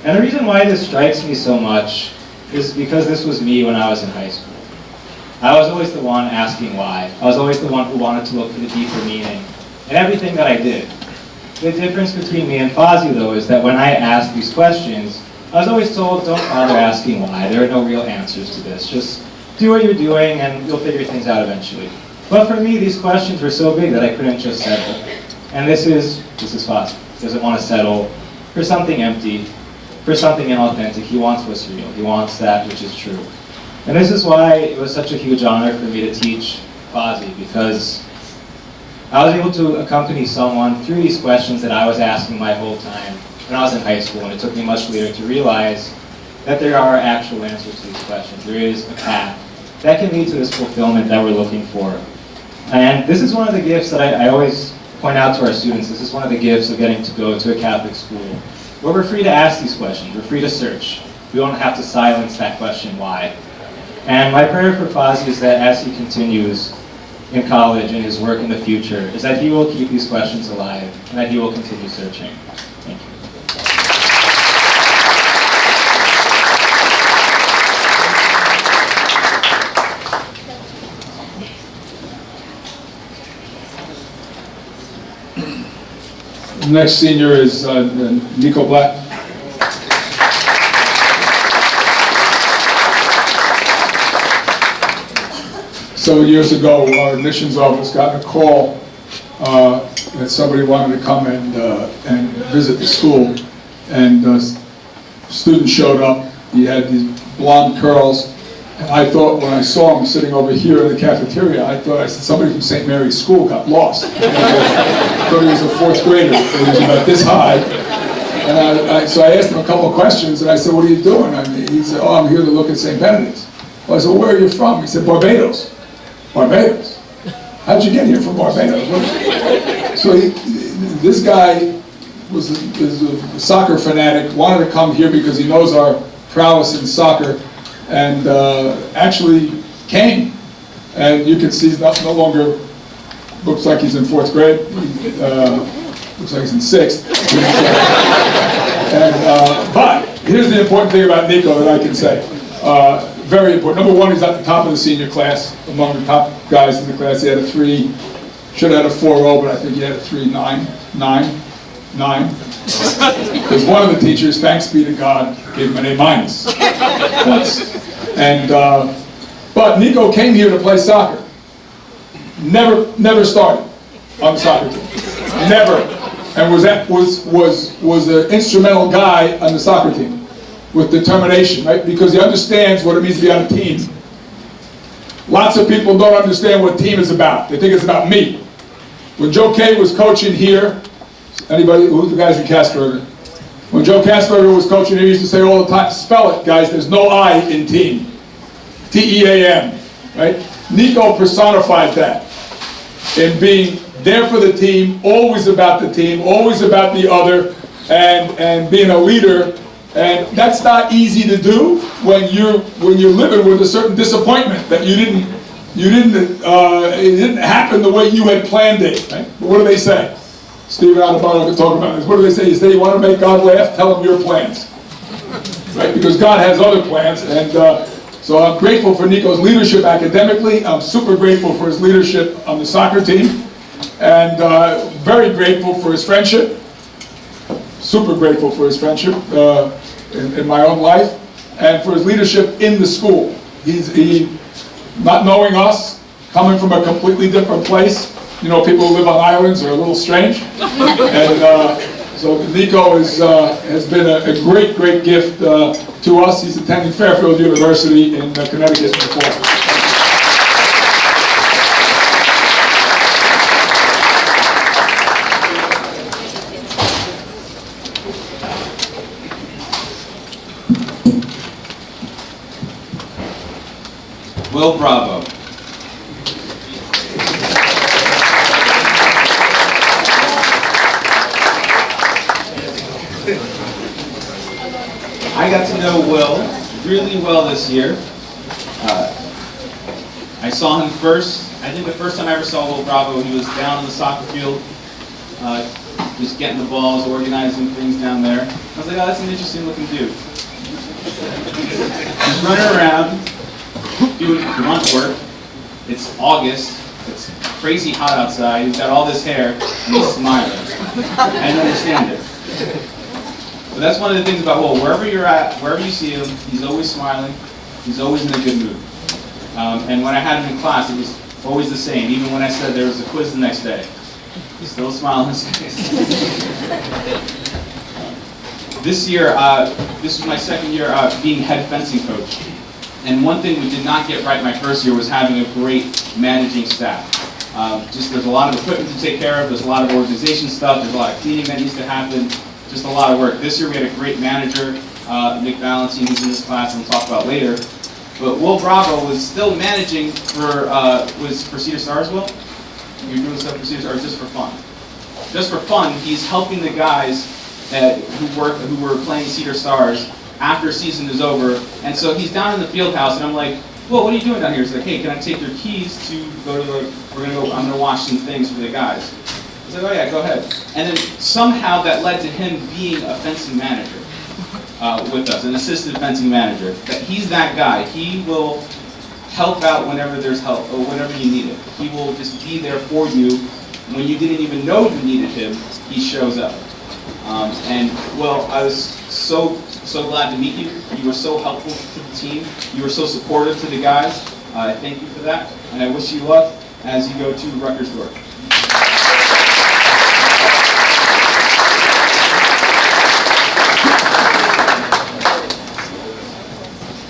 And the reason why this strikes me so much is because this was me when I was in high school. I was always the one asking why. I was always the one who wanted to look for the deeper meaning in everything that I did. The difference between me and Fazi, though, is that when I asked these questions, I was always told, don't bother asking why. There are no real answers to this. Just do what you're doing and you'll figure things out eventually. But for me, these questions were so big that I couldn't just settle. And this is Fazi. He doesn't want to settle for something empty, for something inauthentic. He wants what's real. He wants that which is true. And this is why it was such a huge honor for me to teach Fazi, because I was able to accompany someone through these questions that I was asking my whole time when I was in high school, and it took me much later to realize that there are actual answers to these questions. There is a path that can lead to this fulfillment that we're looking for. And this is one of the gifts that I always point out to our students. This is one of the gifts of getting to go to a Catholic school, where we're free to ask these questions. We're free to search. We don't have to silence that question, why? And my prayer for Fazi is that as he continues in college and his work in the future, is that he will keep these questions alive and that he will continue searching. Thank you. The next senior is Nico Black. Several years ago, our admissions office got a call that somebody wanted to come and visit the school, and a student showed up. He had these blonde curls, and I thought when I saw him sitting over here in the cafeteria, I said somebody from St. Mary's School got lost. I thought he was a fourth grader. He was about this high. And so I asked him a couple of questions, and I said, what are you doing? He said, oh, I'm here to look at St. Benedict's. Well, I said, well, where are you from? He said, Barbados. Barbados. How'd you get here from Barbados? So this guy is a soccer fanatic, wanted to come here because he knows our prowess in soccer, and actually came. And you can see he's no longer, looks like he's in 4th grade, looks like he's in 6th. But here's the important thing about Nico that I can say. Very important. Number one, he's at the top of the senior class, among the top guys in the class. He had a 3, should have had a 4.0, but I think he had a 3.9. Because one of the teachers, thanks be to God, gave him an A-. But Nico came here to play soccer. Never started on the soccer team. Never. And was an instrumental guy on the soccer team with determination, right? Because he understands what it means to be on a team. Lots of people don't understand what team is about. They think it's about me. When Joe Kay was coaching here, anybody, who's the guys in Casperger? When Joe Casperger was coaching here, he used to say all the time, spell it, guys, there's no I in team. T-E-A-M, right? Nico personifies that in being there for the team, always about the team, always about the other, and being a leader. And that's not easy to do when you're living with a certain disappointment that it didn't happen the way you had planned it. Right? But what do they say? Steve Adebayo can talk about this. What do they say? You say you want to make God laugh, tell him your plans, right? Because God has other plans, and so I'm grateful for Nico's leadership academically. I'm super grateful for his leadership on the soccer team, and very grateful for his friendship. Super grateful for his friendship in my own life, and for his leadership in the school. He not knowing us, coming from a completely different place. You know, people who live on islands are a little strange, and so Nico has been a great gift to us. He's attending Fairfield University in Connecticut before. Will Bravo. I got to know Will really well this year. I saw him first, I think the first time I ever saw Will Bravo, he was down on the soccer field, just getting the balls, organizing things down there. I was like, oh, that's an interesting looking dude. He's running around, doing grunt work. It's August, it's crazy hot outside, he's got all this hair, and he's smiling. I didn't understand it. But that's one of the things about Will. Wherever you're at, wherever you see him, he's always smiling. He's always in a good mood. And when I had him in class, it was always the same. Even when I said there was a quiz the next day, he's still smiling on his face. This year, this was my second year being head fencing coach. And one thing we did not get right my first year was having a great managing staff. Just there's a lot of equipment to take care of. There's a lot of organization stuff. There's a lot of cleaning that needs to happen. Just a lot of work. This year we had a great manager, Nick Valentine, who's in this class, and we'll talk about later. But Will Bravo was still managing for Cedar Stars, Will? You're doing stuff for Cedar Stars just for fun. Just for fun, he's helping the guys who were playing Cedar Stars after season is over. And so he's down in the field house, and I'm like, well, what are you doing down here? He's like, hey, can I take your keys to go to I'm gonna wash some things for the guys. I was like, oh yeah, go ahead. And then somehow that led to him being a fencing manager with us, an assistant fencing manager. That he's that guy. He will help out whenever there's help or whenever you need it. He will just be there for you. When you didn't even know you needed him, he shows up. And well, I was so glad to meet you. You were so helpful to the team. You were so supportive to the guys. Thank you for that. And I wish you luck as you go to Rutgers Dork.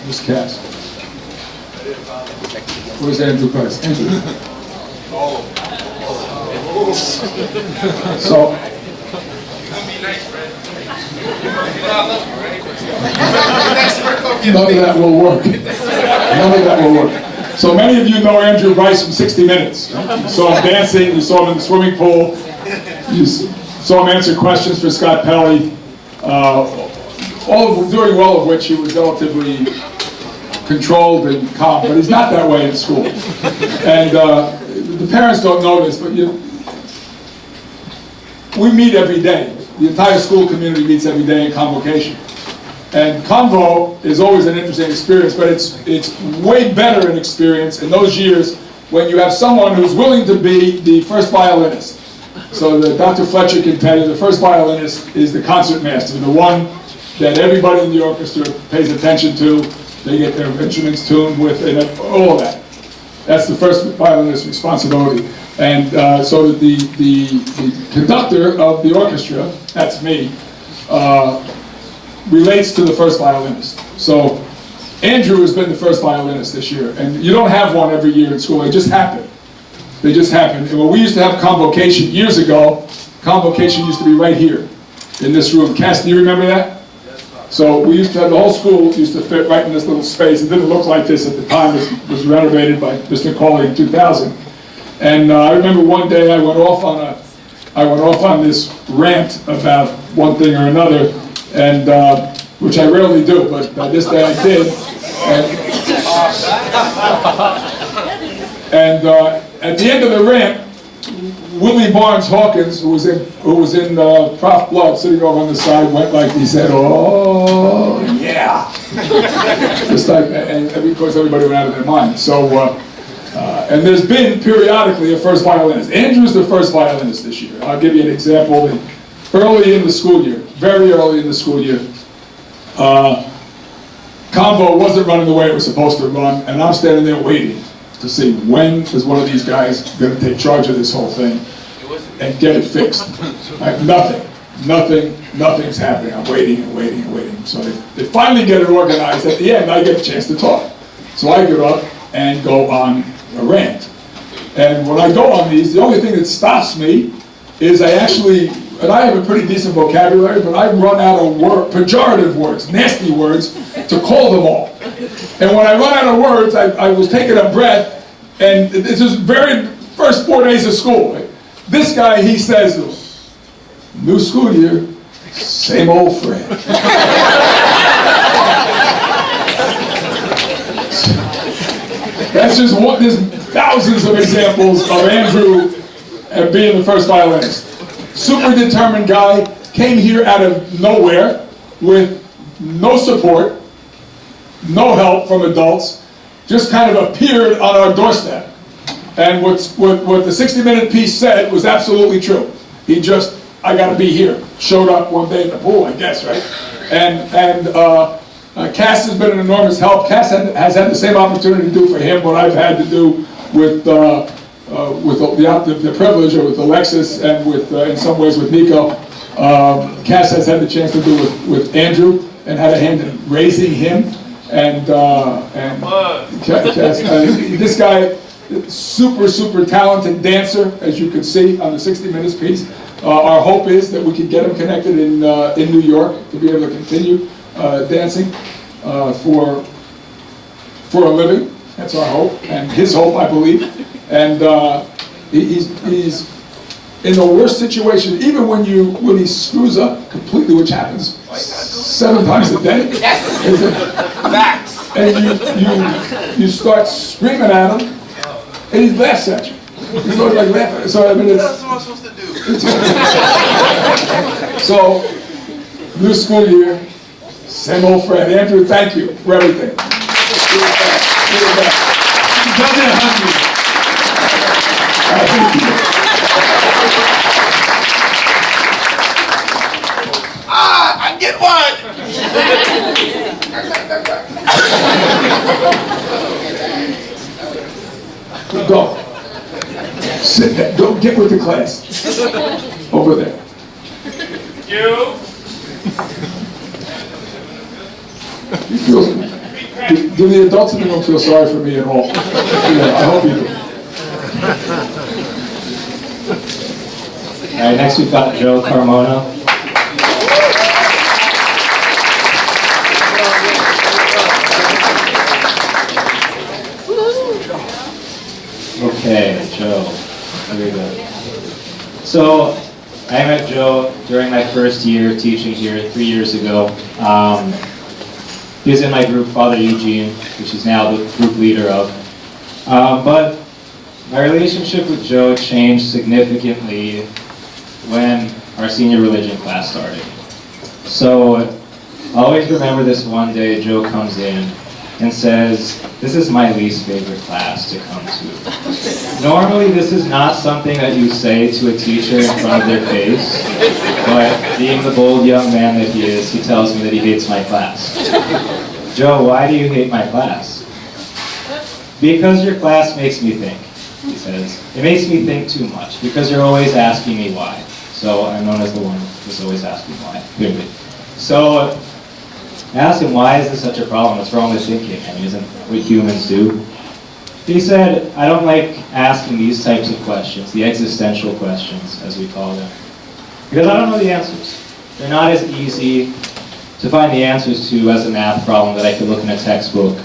Who's Cass? Where's Andrew Price? Andrew. So, none of that will work. None of that will work. So many of you know Andrew Rice from 60 Minutes. You saw him dancing, you saw him in the swimming pool, you saw him answer questions for Scott Pelley, doing well of which he was relatively controlled and calm, but he's not that way in school. And the parents don't know this, but we meet every day. The entire school community meets every day in convocation. And convo is always an interesting experience, but it's way better an experience in those years when you have someone who's willing to be the first violinist. So Dr. Fletcher can tell you the first violinist is the concert master, the one that everybody in the orchestra pays attention to. They get their instruments tuned with, and all of that. That's the first violinist's responsibility. And so that the conductor of the orchestra, that's me, relates to the first violinist. So Andrew has been the first violinist this year, and you don't have one every year in school. They just happen. They just happen. And when we used to have convocation years ago, convocation used to be right here in this room. Cass, do you remember that? So we used to have, the whole school used to fit right in this little space. It didn't look like this at the time. It was renovated by Mr. Cawley in 2000. And I remember one day I went off on this rant about one thing or another, and which I rarely do, but this day I did. And at the end of the rant, Willie Barnes Hawkins, who was in Prof Blood, sitting over on the side, went like he said, "Oh yeah," just like that. And of course everybody went out of their mind. So, and there's been periodically a first violinist. Andrew's the first violinist this year. I'll give you an example. Early in the school year, very early in the school year, convo wasn't running the way it was supposed to run, and I'm standing there waiting to see when is one of these guys going to take charge of this whole thing and get it fixed. Nothing's happening. I'm waiting and waiting and waiting. So they finally get it organized. At the end, I get a chance to talk. So I get up and go on a rant. And when I go on these, the only thing that stops me is I have a pretty decent vocabulary, but I run out of pejorative words, nasty words, to call them all. And when I run out of words, I was taking a breath, and this is very first 4 days of school. This guy, he says, "New school year, same old Fred." That's just one, there's thousands of examples of Andrew being the first violinist. Super determined guy, came here out of nowhere with no support, no help from adults, just kind of appeared on our doorstep. And what the 60-minute piece said was absolutely true. He just, "I gotta be here," showed up one day in the pool, I guess, right? And Cass has been an enormous help. Cass has had the same opportunity to do for him what I've had to do with the privilege, or with Alexis, and with in some ways with Nico. Cass has had the chance to do with Andrew, and had a hand in raising him. And Cass, this guy, super talented dancer, as you can see on the 60 Minutes piece. Our hope is that we can get him connected in New York to be able to continue dancing for a living. That's our hope, and his hope, I believe. And he's in the worst situation, even when he screws up completely, which happens 7 times a day. Facts. And you start screaming at him, and he laughs at you. He's sort of like laughing. So I mean, That's what I'm supposed to do. So, new school year, same old Fred. Andrew, thank you for everything. I get one. Go. Sit there. Don't get with the class. Over there. You. Do the adults in the room feel sorry for me at all? Yeah, I hope you do. All right, next we've got Joe Carmona. Okay, Joe. Very good. So, I met Joe during my first year teaching here 3 years ago. He was in my group, Father Eugene, which he's now the group leader of. But my relationship with Joe changed significantly when our senior religion class started. So, I'll always remember this one day Joe comes in and says, "This is my least favorite class to come to." Normally this is not something that you say to a teacher in front of their face, but being the bold young man that he is, he tells me that he hates my class. "Joe, why do you hate my class?" "Because your class makes me think," he says. "It makes me think too much, because you're always asking me why." So I'm known as the one who's always asking why. So I asked him, "Why is this such a problem? What's wrong with thinking? I mean, isn't what humans do?" He said, "I don't like asking these types of questions, the existential questions, as we call them, because I don't know the answers. They're not as easy to find the answers to as a math problem that I could look in a textbook,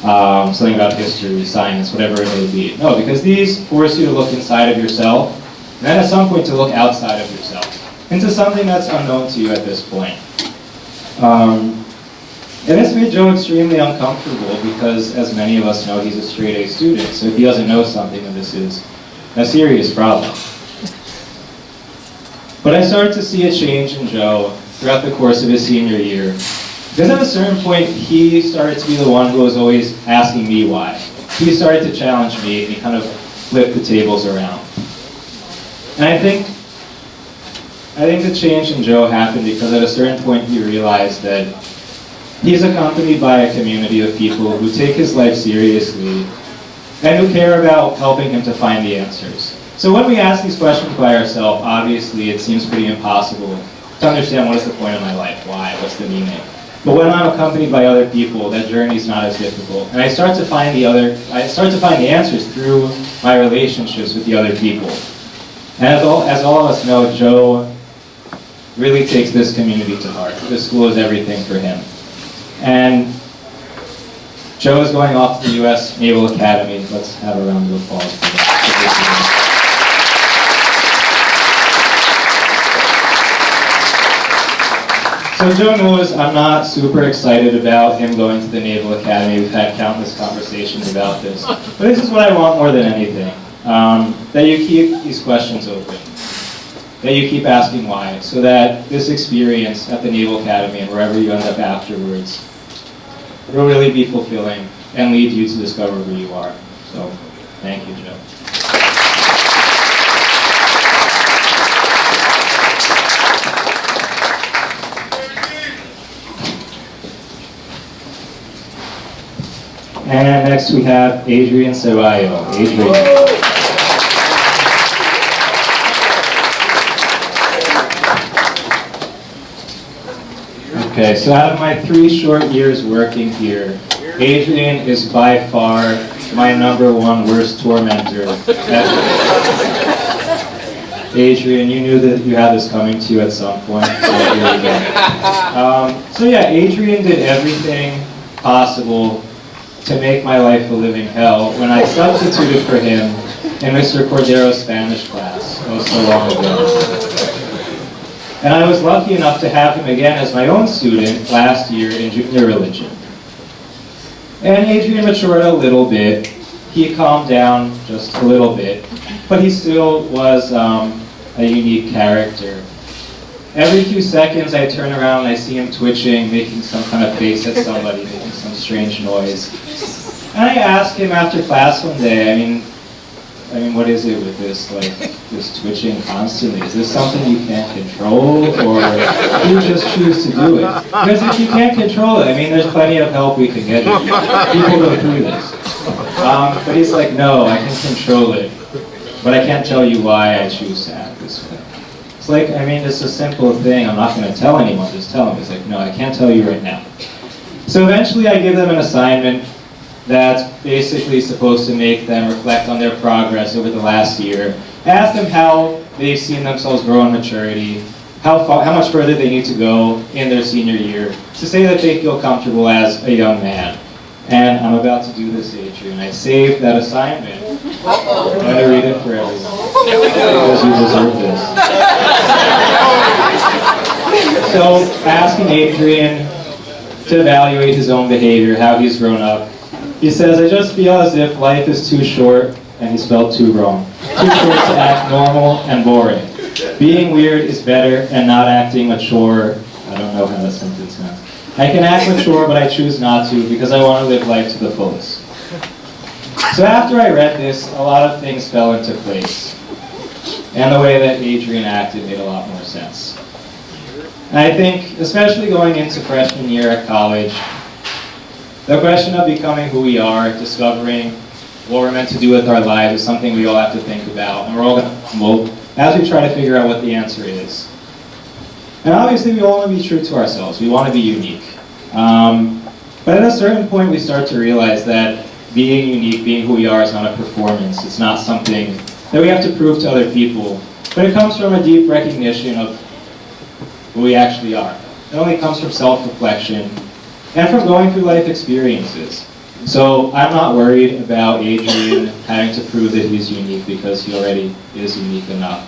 something about history, science, whatever it may be. No, because these force you to look inside of yourself, and then at some point to look outside of yourself, into something that's unknown to you at this point." And this made Joe extremely uncomfortable because, as many of us know, he's a straight A student. So if he doesn't know something, then this is a serious problem. But I started to see a change in Joe throughout the course of his senior year. Because at a certain point, he started to be the one who was always asking me why. He started to challenge me, and he kind of flipped the tables around. And I think the change in Joe happened because at a certain point he realized that he's accompanied by a community of people who take his life seriously and who care about helping him to find the answers. So when we ask these questions by ourselves, obviously it seems pretty impossible to understand what is the point of my life, why, what's the meaning. But when I'm accompanied by other people, that journey's not as difficult. And I start to find the answers through my relationships with the other people. And as all of us know, Joe really takes this community to heart. This school is everything for him. And Joe is going off to the U.S. Naval Academy. Let's have a round of applause for that. So Joe knows I'm not super excited about him going to the Naval Academy. We've had countless conversations about this. But this is what I want more than anything. That you keep these questions open. That you keep asking why. So that this experience at the Naval Academy and wherever you end up afterwards will really be fulfilling and lead you to discover who you are. So, thank you, Joe. And next we have Adrian Ceballo. Adrian. Okay, so out of my 3 short years working here, Adrian is by far my #1 worst tormentor. Adrian, you knew that you had this coming to you at some point. So here we go. So yeah, Adrian did everything possible to make my life a living hell when I substituted for him in Mr. Cordero's Spanish class so long ago. And I was lucky enough to have him again as my own student last year in junior religion. And Adrian matured a little bit. He calmed down just a little bit, but he still was a unique character. Every few seconds I turn around and I see him twitching, making some kind of face at somebody, making some strange noise. And I asked him after class one day, I mean, what is it with this, like, this twitching constantly? Is this something you can't control, or do you just choose to do it? Because if you can't control it, I mean, there's plenty of help we can get you. People go through this. But he's like, no, I can control it, but I can't tell you why I choose to act this way. It's like, I mean, it's a simple thing. I'm not going to tell anyone, just tell him. He's like, no, I can't tell you right now. So eventually I give them an assignment that's basically supposed to make them reflect on their progress over the last year. Ask them how they've seen themselves grow in maturity, how much further they need to go in their senior year to say that they feel comfortable as a young man. And I'm about to do this, Adrian. I saved that assignment I'm going to read it for everyone. Because you deserve this. So, asking Adrian to evaluate his own behavior, how he's grown up. He says, I just feel as if life is too short, and he spelled too wrong. Too short to act normal and boring. Being weird is better, and not acting mature. I don't know how that sentence sounds. I can act mature, but I choose not to because I want to live life to the fullest. So after I read this, a lot of things fell into place. And the way that Adrian acted made a lot more sense. And I think, especially going into freshman year at college, the question of becoming who we are, discovering what we're meant to do with our lives is something we all have to think about. And we're all going to, as we try to figure out what the answer is. And obviously we all want to be true to ourselves. We want to be unique. But at a certain point we start to realize that being unique, being who we are is not a performance. It's not something that we have to prove to other people. But it comes from a deep recognition of who we actually are. It only comes from self-reflection and from going through life experiences. So I'm not worried about Adrian having to prove that he's unique because he already is unique enough.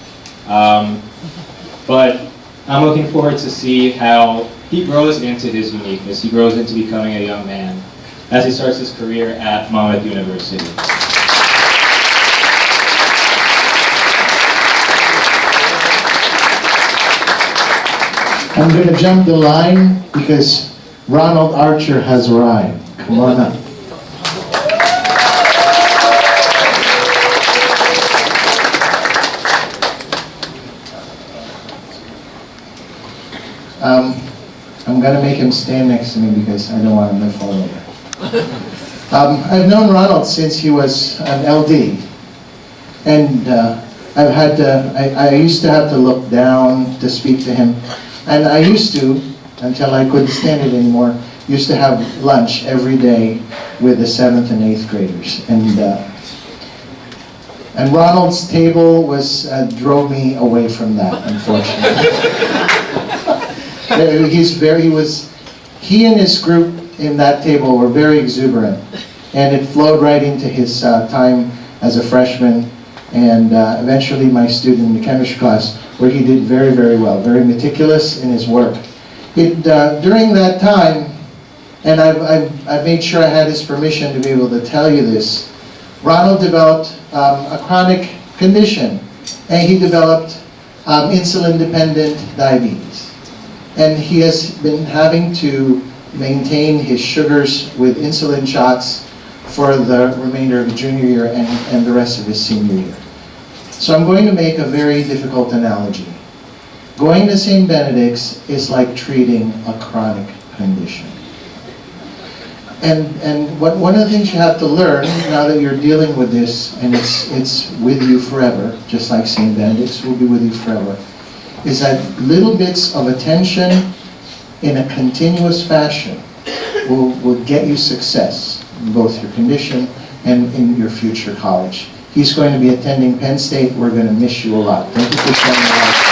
But I'm looking forward to see how he grows into his uniqueness. He grows into becoming a young man as he starts his career at Monmouth University. I'm going to jump the line because Ronald Archer has arrived. Come on up. I'm going to make him stand next to me because I don't want him to fall over. I've known Ronald since he was an LD. And I used to have to look down to speak to him. And I used to, until I couldn't stand it anymore, used to have lunch every day with the 7th and 8th graders. And Ronald's table was drove me away from that, unfortunately. He and his group in that table were very exuberant, and it flowed right into his time as a freshman, and eventually my student in the chemistry class, where he did very, very well, very meticulous in his work. During that time, and I've made sure I had his permission to be able to tell you this, Ronald developed a chronic condition, and he developed insulin-dependent diabetes. And he has been having to maintain his sugars with insulin shots for the remainder of the junior year and the rest of his senior year. So I'm going to make a very difficult analogy. Going to St. Benedict's is like treating a chronic condition. And one of the things you have to learn now that you're dealing with this, and it's with you forever, just like St. Benedict's will be with you forever, is that little bits of attention in a continuous fashion will get you success in both your condition and in your future college. He's going to be attending Penn State. We're going to miss you a lot. Thank you for spending the night.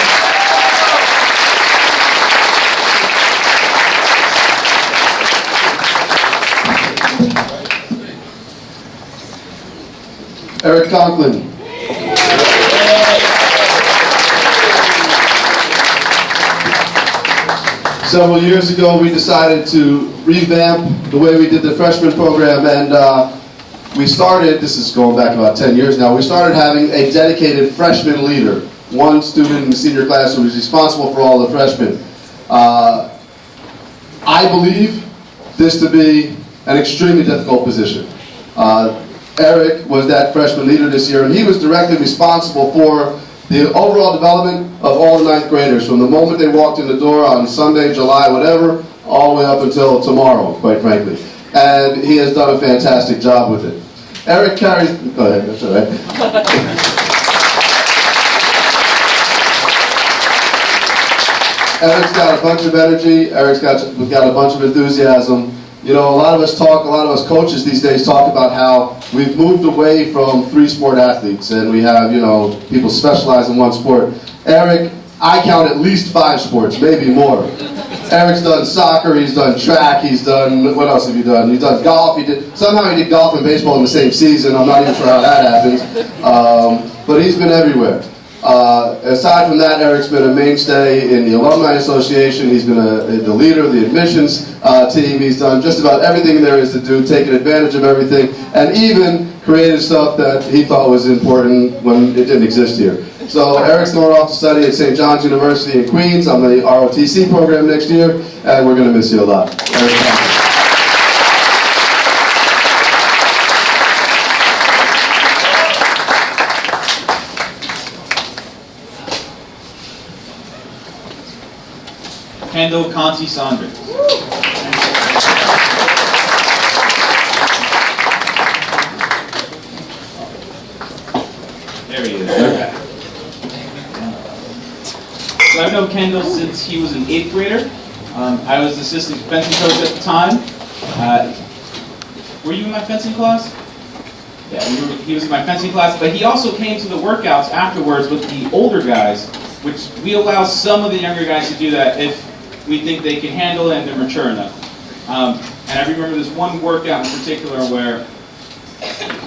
Eric Conklin. Several years ago, we decided to revamp the way we did the freshman program, and we started, this is going back about 10 years now, we started having a dedicated freshman leader, one student in the senior class who was responsible for all the freshmen. I believe this to be an extremely difficult position. Eric was that freshman leader this year, and he was directly responsible for the overall development of all the 9th graders, from the moment they walked in the door on Sunday, July, whatever, all the way up until tomorrow, quite frankly. And he has done a fantastic job with it. Eric carries, go ahead, that's all right. Eric's got a bunch of energy, Eric's got a bunch of enthusiasm. You know, a lot of us coaches these days talk about how we've moved away from 3-sport athletes and we have, you know, people specialize in one sport. Eric I count at least 5 sports, maybe more. Eric's done soccer, he's done track, he's done, what else have you done? He's done golf, somehow he did golf and baseball in the same season. I'm not even sure how that happens. But he's been everywhere. Aside from that, Eric's been a mainstay in the Alumni Association. He's been the leader of the admissions team. He's done just about everything there is to do, taken advantage of everything, and even created stuff that he thought was important when it didn't exist here. So Eric's going off to study at St. John's University in Queens on the ROTC program next year, and we're going to miss you a lot. Eric, Kendall Conti Saunders. There he is. Okay. So I've known Kendall since he was an 8th grader. I was assistant fencing coach at the time. Were you in my fencing class? Yeah, he was in my fencing class, but he also came to the workouts afterwards with the older guys, which we allow some of the younger guys to do that if we think they can handle it and they're mature enough. And I remember this one workout in particular where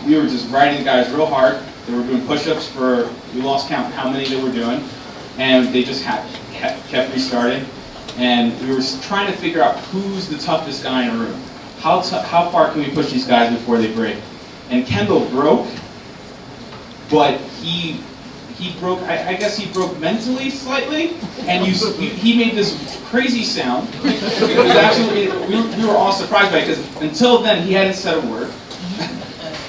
we were just riding the guys real hard. They were doing push-ups for, we lost count how many they were doing, and they just kept restarting. And we were trying to figure out who's the toughest guy in the room. How far can we push these guys before they break? And Kendall broke, but he broke, I guess he broke mentally slightly, and he made this crazy sound. It was absolutely, we were all surprised by it, because until then he hadn't said a word.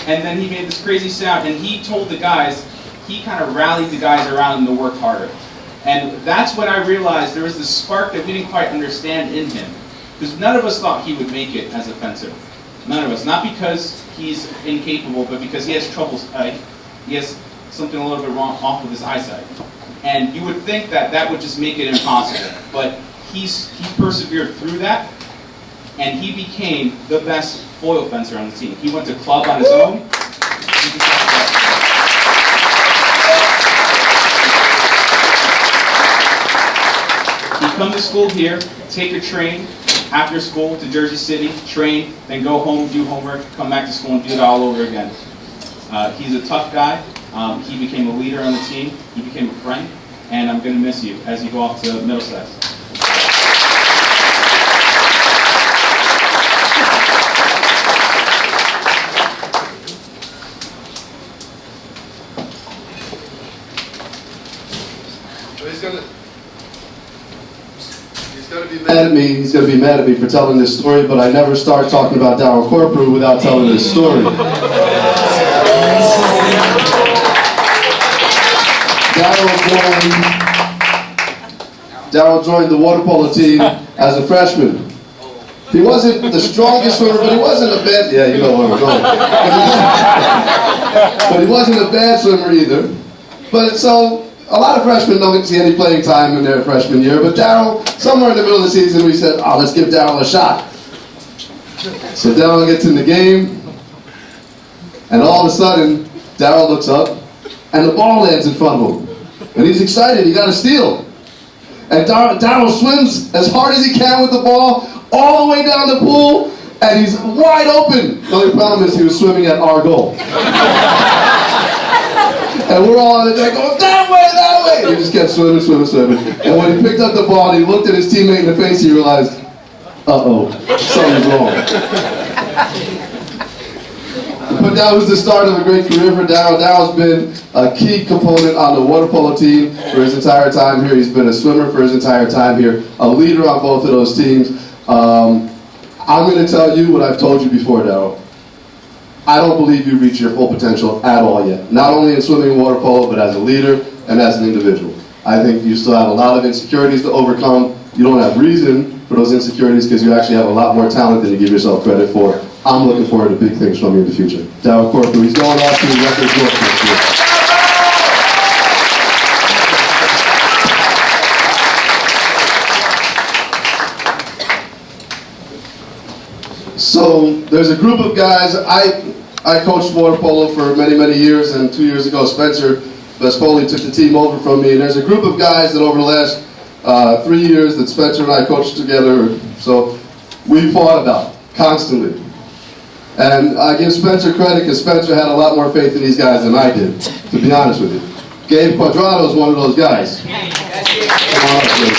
And then he made this crazy sound, and he told the guys, he kind of rallied the guys around him to work harder. And that's when I realized there was this spark that we didn't quite understand in him. Because none of us thought he would make it as a fencer. None of us. Not because he's incapable, but because he has trouble, he has something a little bit wrong off with his eyesight. And you would think that that would just make it impossible. But he persevered through that, and he became the best foil fencer on the team. He went to club on his own. He'd come to school here, take a train after school to Jersey City, train, then go home, do homework, come back to school and do it all over again. He's a tough guy. He became a leader on the team. He became a friend, and I'm going to miss you as you go off to Middlesex. He's going to be mad at me for telling this story, but I never start talking about Darryl Corprew without telling this story. Darryl joined the water polo team as a freshman. He wasn't the strongest swimmer, but he wasn't a bad, yeah, you know where we're going. But he wasn't a bad swimmer either. But so, a lot of freshmen don't see any playing time in their freshman year, but Darryl, somewhere in the middle of the season, we said, oh, let's give Darryl a shot. So Darryl gets in the game, and all of a sudden, Darryl looks up, and the ball lands in front of him. And he's excited, he got a steal. And Darryl swims as hard as he can with the ball, all the way down the pool, and he's wide open. The only problem is he was swimming at our goal. And we're all on the deck going, that way! He just kept swimming. And when he picked up the ball and he looked at his teammate in the face, he realized, uh-oh, something's wrong. But that was the start of a great career for Darryl. Darryl's been a key component on the water polo team for his entire time here. He's been a swimmer for his entire time here, a leader on both of those teams. I'm going to tell you what I've told you before, Darryl. I don't believe you reach your full potential at all yet. Not only in swimming and water polo, but as a leader and as an individual. I think you still have a lot of insecurities to overcome. You don't have reason for those insecurities because you actually have a lot more talent than you give yourself credit for. I'm looking forward to big things from you in the future. Darryl Corprew, he's going off to his records book next year. So there's a group of guys. I coached water polo for many years, and 2 years ago Spencer Vespoli took the team over from me, and there's a group of guys that over the last 3 years that Spencer and I coached together, so we fought about constantly. And I give Spencer credit because Spencer had a lot more faith in these guys than I did, to be honest with you. Gabe Quadrado is one of those guys. Come on up, please.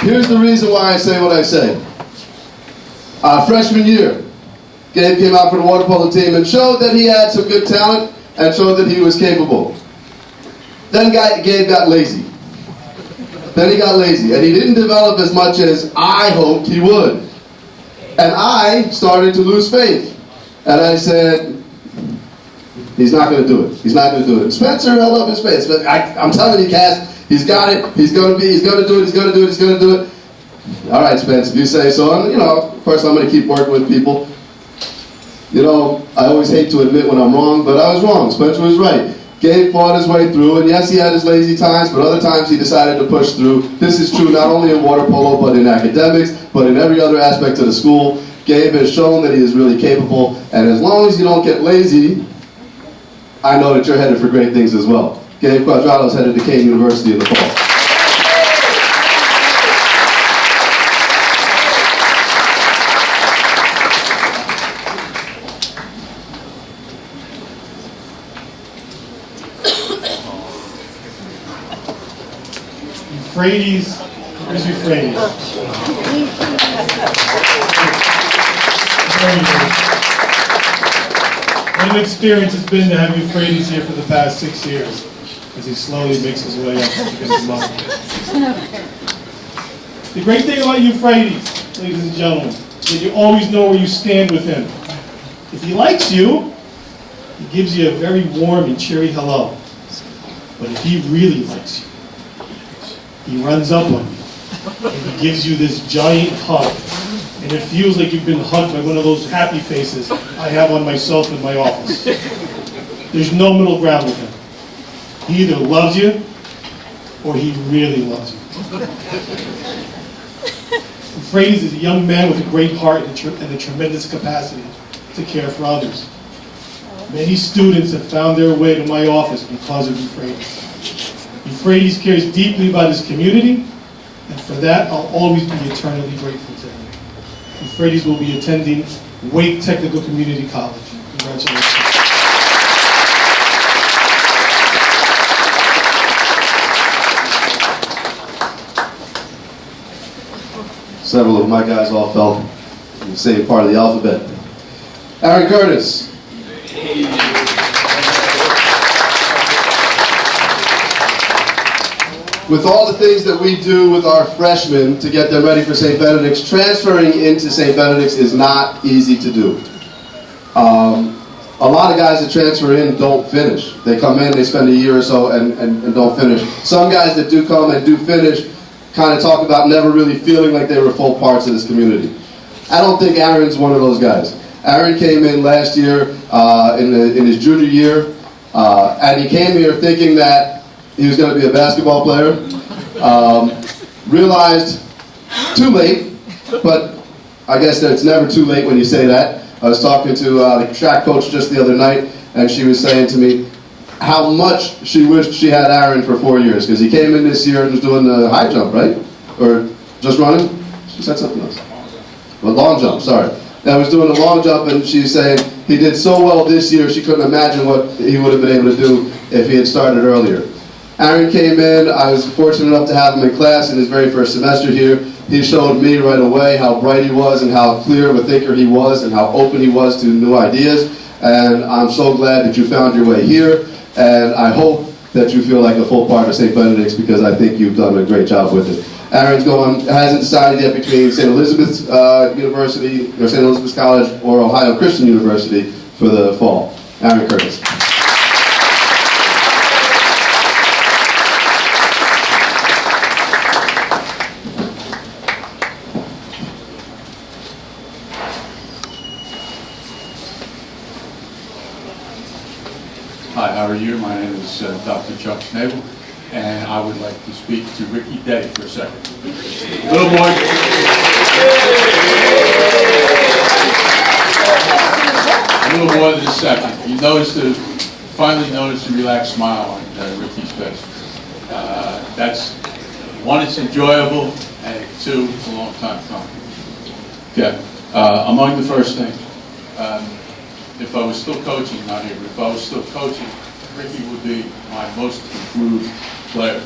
Here's the reason why I say what I say. Freshman year, Gabe came out for the water polo team and showed that he had some good talent and showed that he was capable. Then Gabe got lazy. Then he got lazy, and he didn't develop as much as I hoped he would. And I started to lose faith. And I said, he's not going to do it. He's not going to do it. Spencer held up his faith. I'm telling you, Cass, he's got it. He's going to do it. He's going to do it. He's going to do it. All right, Spence, if you say so. And, you know, of course, I'm going to keep working with people. You know, I always hate to admit when I'm wrong, but I was wrong. Spencer was right. Gabe fought his way through, and yes, he had his lazy times, but other times he decided to push through. This is true not only in water polo, but in academics, but in every other aspect of the school. Gabe has shown that he is really capable, and as long as you don't get lazy, I know that you're headed for great things as well. Gabe Quadrado is headed to Kane University in the fall. Euphrates, where's Euphrates? What an experience it's been to have Euphrates here for the past 6 years as he slowly makes his way up to become his mother. The great thing about Euphrates, ladies and gentlemen, is that you always know where you stand with him. If he likes you, he gives you a very warm and cheery hello. But if he really likes you, he runs up on you, and he gives you this giant hug, and it feels like you've been hugged by one of those happy faces I have on myself in my office. There's no middle ground with him. He either loves you, or he really loves you. Euphrates is a young man with a great heart and a tremendous capacity to care for others. Many students have found their way to my office because of Euphrates. Euphrates cares deeply about his community, and for that I'll always be eternally grateful to him. Euphrates will be attending Wake Technical Community College. Congratulations. Several of my guys all fell in the same part of the alphabet. Aaron Curtis. With all the things that we do with our freshmen to get them ready for St. Benedict's, transferring into St. Benedict's is not easy to do. A lot of guys that transfer in don't finish. They come in, they spend a year or so and don't finish. Some guys that do come and do finish kind of talk about never really feeling like they were full parts of this community. I don't think Aaron's one of those guys. Aaron came in last year in his junior year, and he came here thinking that he was going to be a basketball player. Realized too late, but I guess that it's never too late when you say that. I was talking to the track coach just the other night, and she was saying to me how much she wished she had Aaron for 4 years, because he came in this year and was doing the high jump, right? Or just running? She said something else. Well, long jump, sorry. I was doing the long jump, and she's saying he did so well this year, she couldn't imagine what he would have been able to do if he had started earlier. Aaron came in. I was fortunate enough to have him in class in his very first semester here. He showed me right away how bright he was and how clear of a thinker he was and how open he was to new ideas. And I'm so glad that you found your way here. And I hope that you feel like a full part of St. Benedict's, because I think you've done a great job with it. Aaron's hasn't decided yet between St. Elizabeth's University or St. Elizabeth's College or Ohio Christian University for the fall. Aaron Curtis. Hi, how are you? My name is Dr. Chuck Schnabel, and I would like to speak to Ricky Day for a second. Little boy. Little boy more than a second. You finally noticed the relaxed smile on Ricky's face. That's, one, it's enjoyable, and two, it's a long time coming. Okay. Among the first things, if I was still coaching, not here, but if I was still coaching, Ricky would be my most improved player.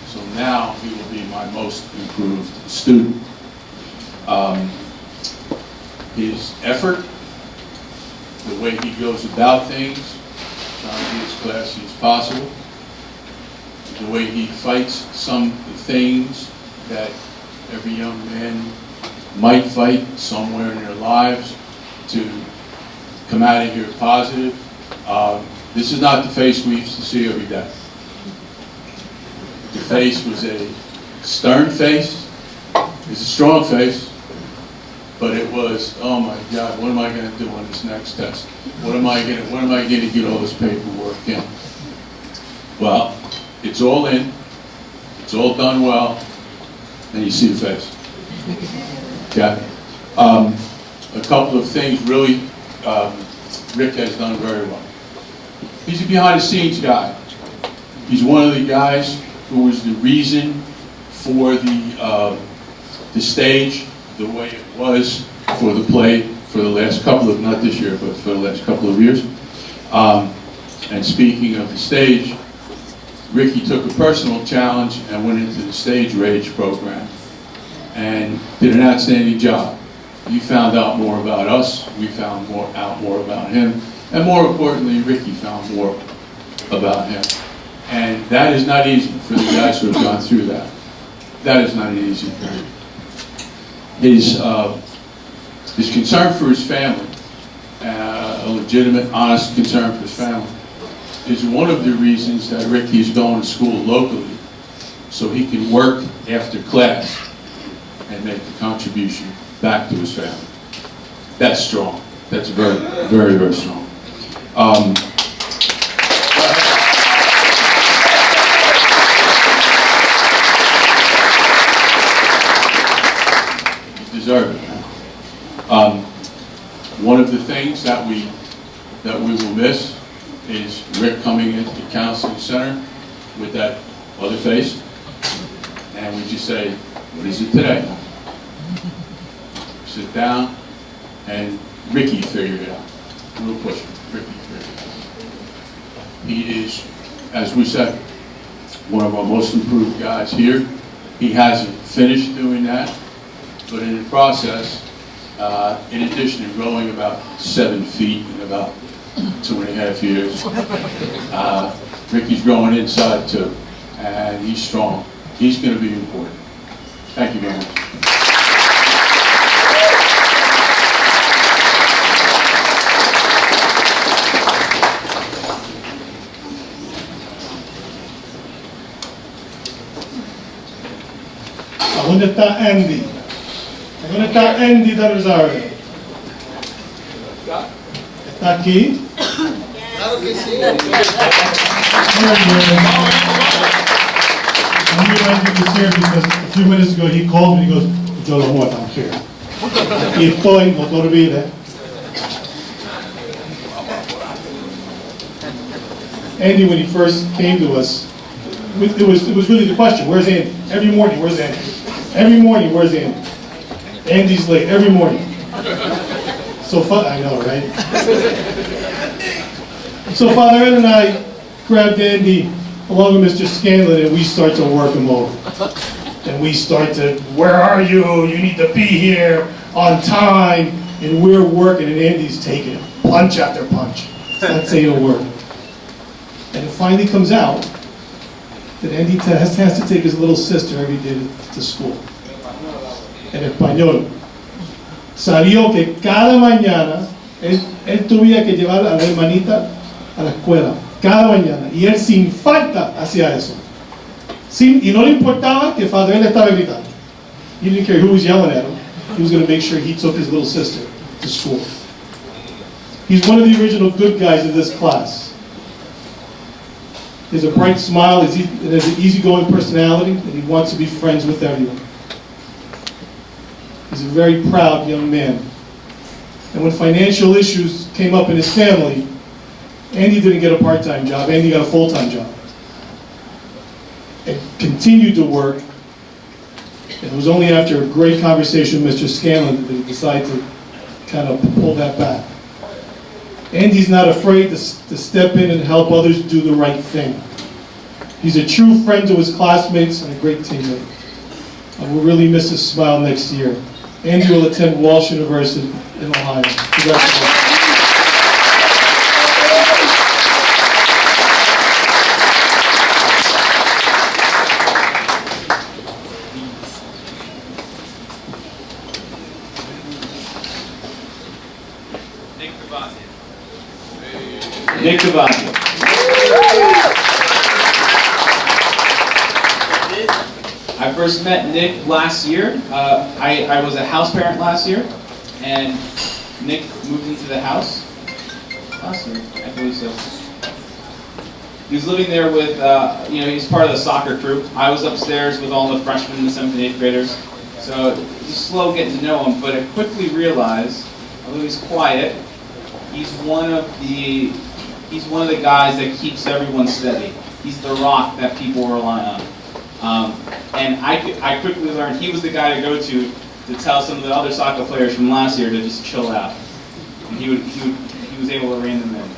So now he will be my most improved student. His effort, the way he goes about things, trying to be as classy as possible, the way he fights some things that every young man might fight somewhere in their lives to come out of here positive. This is not the face we used to see every day. The face was a stern face. It's a strong face, but it was, oh my God, what am I going to do on this next test? When am I going to get all this paperwork in? Well, it's all in. It's all done well, and you see the face. Okay. A couple of things really Rick has done very well. He's a behind-the-scenes guy. He's one of the guys who was the reason for the stage the way it was for the play for the last couple of, not this year, but for the last couple of years. And speaking of the stage, Ricky took a personal challenge and went into the Stage Rage program and did an outstanding job. You found out more about us, we found out more about him, and more importantly, Ricky found more about him. And that is not easy for the guys who have gone through that. That is not easy. His concern for his family, a legitimate, honest concern for his family, is one of the reasons that Ricky is going to school locally, so he can work after class and make the contribution back to his family. That's strong. That's very, very, very strong. You deserve it, man. One of the things that we will miss is Rick coming into the counseling center with that other face, and we just say, what is it today? Sit down, and Ricky figured it out. We'll push him. Ricky figured it out. He is, as we said, one of our most improved guys here. He hasn't finished doing that, but in the process, in addition to growing about 7 feet in about 2.5 years, Ricky's growing inside too, and he's strong. He's going to be important. Thank you very much. ¿Dónde está Andy? ¿Dónde está Andy de Rosario? ¿Está aquí? Claro que sí. I'm here Andy was here because a few minutes ago he called me and he goes, yo lo voy, I'm here. Y estoy, no te olvides. Andy, when he first came to us, it was really the question, where's Andy? Every morning, where's Andy? Every morning, where's Andy? Andy's late, every morning. So fun, I know, right? So Father Ed and I grabbed Andy along with Mr. Scanlon and we start to work him over. And we start to, where are you? You need to be here on time. And we're working and Andy's taking punch after punch. He's not saying a word. And it finally comes out that Andy has to take his little sister every day to school. En español. Salió que cada mañana él tuviera que llevar a la hermanita a la escuela. Cada mañana. Y él sin falta hacía eso. Y no le importaba que Father Ed estaba gritando. He didn't care who was yelling at him. He was going to make sure he took his little sister to school. He's one of the original good guys of this class. He has a bright smile, he has an easygoing personality, and he wants to be friends with everyone. He's a very proud young man. And when financial issues came up in his family, Andy didn't get a part-time job, Andy got a full-time job. And continued to work. And it was only after a great conversation with Mr. Scanlon that he decided to kind of pull that back. Andy's not afraid to step in and help others do the right thing. He's a true friend to his classmates and a great teammate. I will really miss his smile next year. Andy will attend Walsh University in Ohio. Congratulations. Nick Devontae. I first met Nick last year. I was a house parent last year, and Nick moved into the house last year, I believe so. He was living there with, he's part of the soccer crew. I was upstairs with all the freshmen and the 7th and 8th graders. So it was slow getting to know him, but I quickly realized, although he's quiet, he's one of the guys that keeps everyone steady. He's the rock that people rely on. And I quickly learned he was the guy to go to tell some of the other soccer players from last year to just chill out. And he was able to rein them in.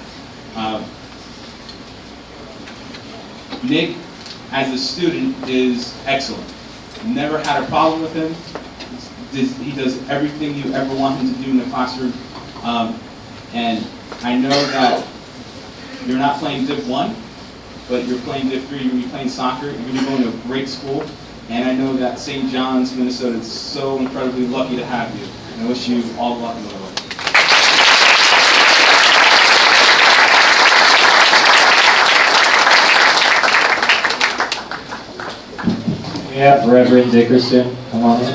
Nick, as a student, is excellent. Never had a problem with him. He does everything you ever want him to do in the classroom. And I know that you're not playing Div 1, but you're playing Div 3, you're playing soccer, you're going to be going to a great school. And I know that St. John's, Minnesota is so incredibly lucky to have you. And I wish you all the luck in the world. We have Reverend Dickerson. Come on in.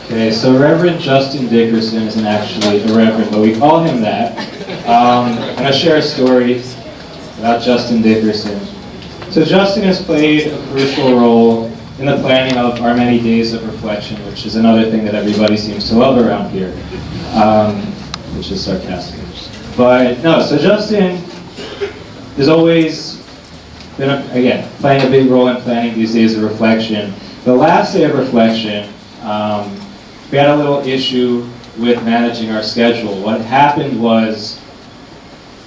Okay, so Reverend Justin Dickerson isn't actually a reverend, but we call him that. I'm going to share a story about Justin Dickerson. So Justin has played a crucial role in the planning of our many days of reflection, which is another thing that everybody seems to love around here, which is sarcastic. But no, so Justin has always been, again, playing a big role in planning these days of reflection. The last day of reflection, we had a little issue with managing our schedule. What happened was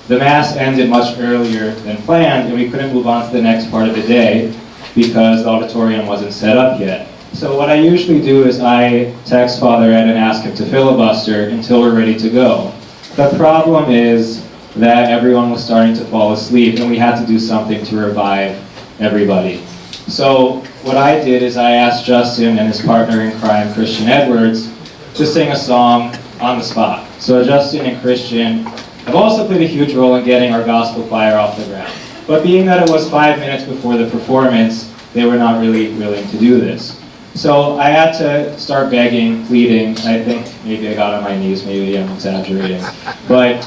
the Mass ended much earlier than planned, and we couldn't move on to the next part of the day because the auditorium wasn't set up yet. So what I usually do is I text Father Ed and ask him to filibuster until we're ready to go. The problem is that everyone was starting to fall asleep, and we had to do something to revive everybody. So what I did is I asked Justin and his partner in crime, Christian Edwards, to sing a song on the spot. So Justin and Christian have also played a huge role in getting our gospel choir off the ground. But being that it was 5 minutes before the performance, they were not really willing to do this. So I had to start begging, pleading. I think maybe I got on my knees, maybe I'm exaggerating. But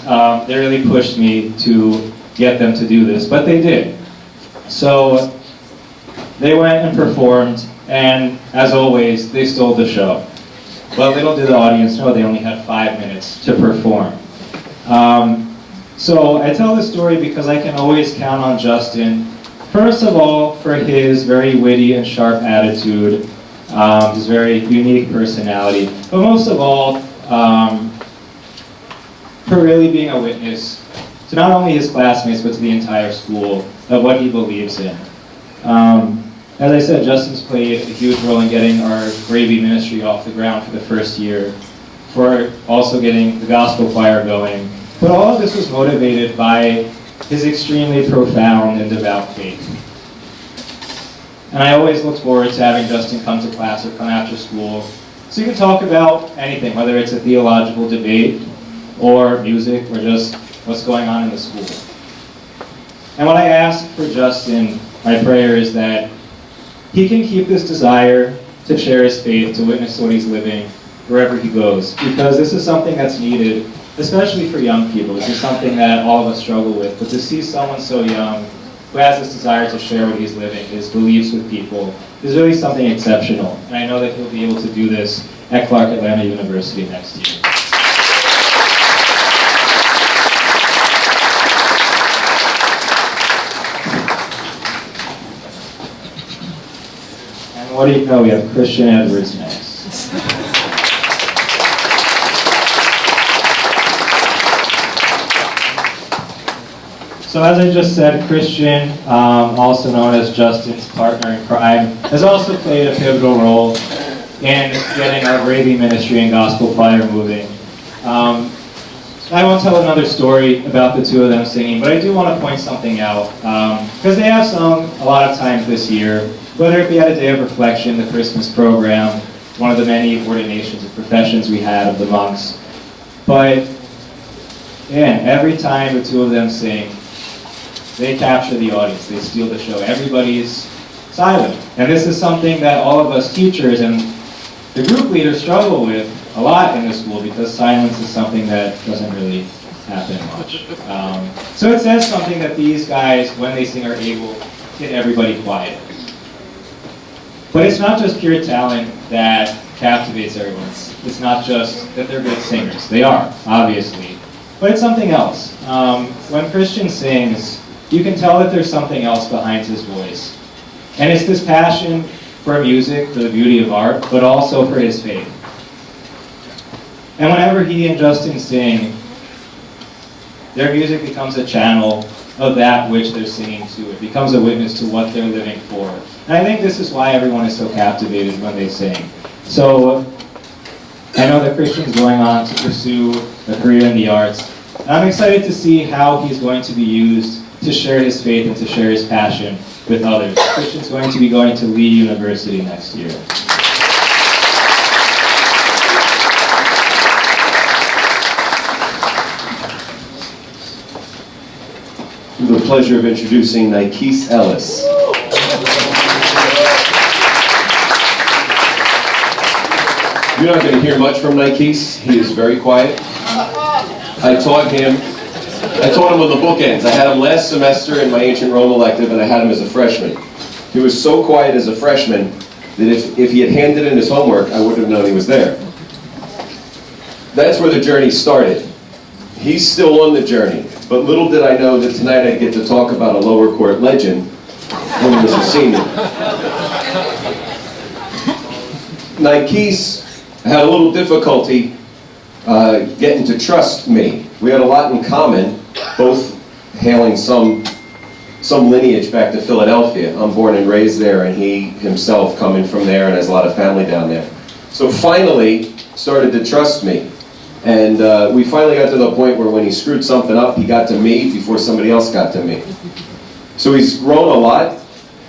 they really pushed me to get them to do this, but they did. So they went and performed, and as always, they stole the show. But little did the audience know they only had 5 minutes to perform. So I tell this story because I can always count on Justin, first of all, for his very witty and sharp attitude, his very unique personality, but most of all, for really being a witness to not only his classmates, but to the entire school of what he believes in. As I said, Justin's played a huge role in getting our Gravy ministry off the ground for the first year, for also getting the gospel choir going. But all of this was motivated by his extremely profound and devout faith. And I always look forward to having Justin come to class or come after school, so you can talk about anything, whether it's a theological debate, or music, or just what's going on in the school. And when I ask for Justin, my prayer is that he can keep this desire to share his faith, to witness what he's living, wherever he goes. Because this is something that's needed, especially for young people. This is something that all of us struggle with. But to see someone so young who has this desire to share what he's living, his beliefs with people, is really something exceptional. And I know that he'll be able to do this at Clark Atlanta University next year. And what do you know, we have Christian Edwards next. So as I just said, Christian, also known as Justin's partner in crime, has also played a pivotal role in getting our Gravy ministry and gospel choir moving. I won't tell another story about the two of them singing, but I do want to point something out, because they have sung a lot of times this year, whether it be at a day of reflection, the Christmas program, one of the many ordinations and professions we had of the monks. But again, every time the two of them sing, they capture the audience, they steal the show. Everybody's silent. And this is something that all of us teachers and the group leaders struggle with a lot in the school, because silence is something that doesn't really happen much. So it says something that these guys, when they sing, are able to get everybody quiet. But it's not just pure talent that captivates everyone. It's not just that they're good singers. They are, obviously. But it's something else. When Christian sings, you can tell that there's something else behind his voice. And it's this passion for music, for the beauty of art, but also for his faith. And whenever he and Justin sing, their music becomes a channel of that which they're singing to. It becomes a witness to what they're living for. And I think this is why everyone is so captivated when they sing. So I know that Christian's going on to pursue a career in the arts. And I'm excited to see how he's going to be used to share his faith and to share his passion with others. Christian's going to be going to Lee University next year. The pleasure of introducing Nikes Ellis. You're not going to hear much from Nikes. He is very quiet. I taught him on the bookends. I had him last semester in my ancient Rome elective, and I had him as a freshman. He was so quiet as a freshman that if he had handed in his homework, I wouldn't have known he was there. That's where the journey started. He's still on the journey, but little did I know that tonight I'd get to talk about a lower court legend when he was a senior. Nikes had a little difficulty getting to trust me. We had a lot in common, both hailing some lineage back to Philadelphia. I'm born and raised there, and he himself coming from there and has a lot of family down there. So finally started to trust me. And we finally got to the point where when he screwed something up, he got to me before somebody else got to me. So he's grown a lot,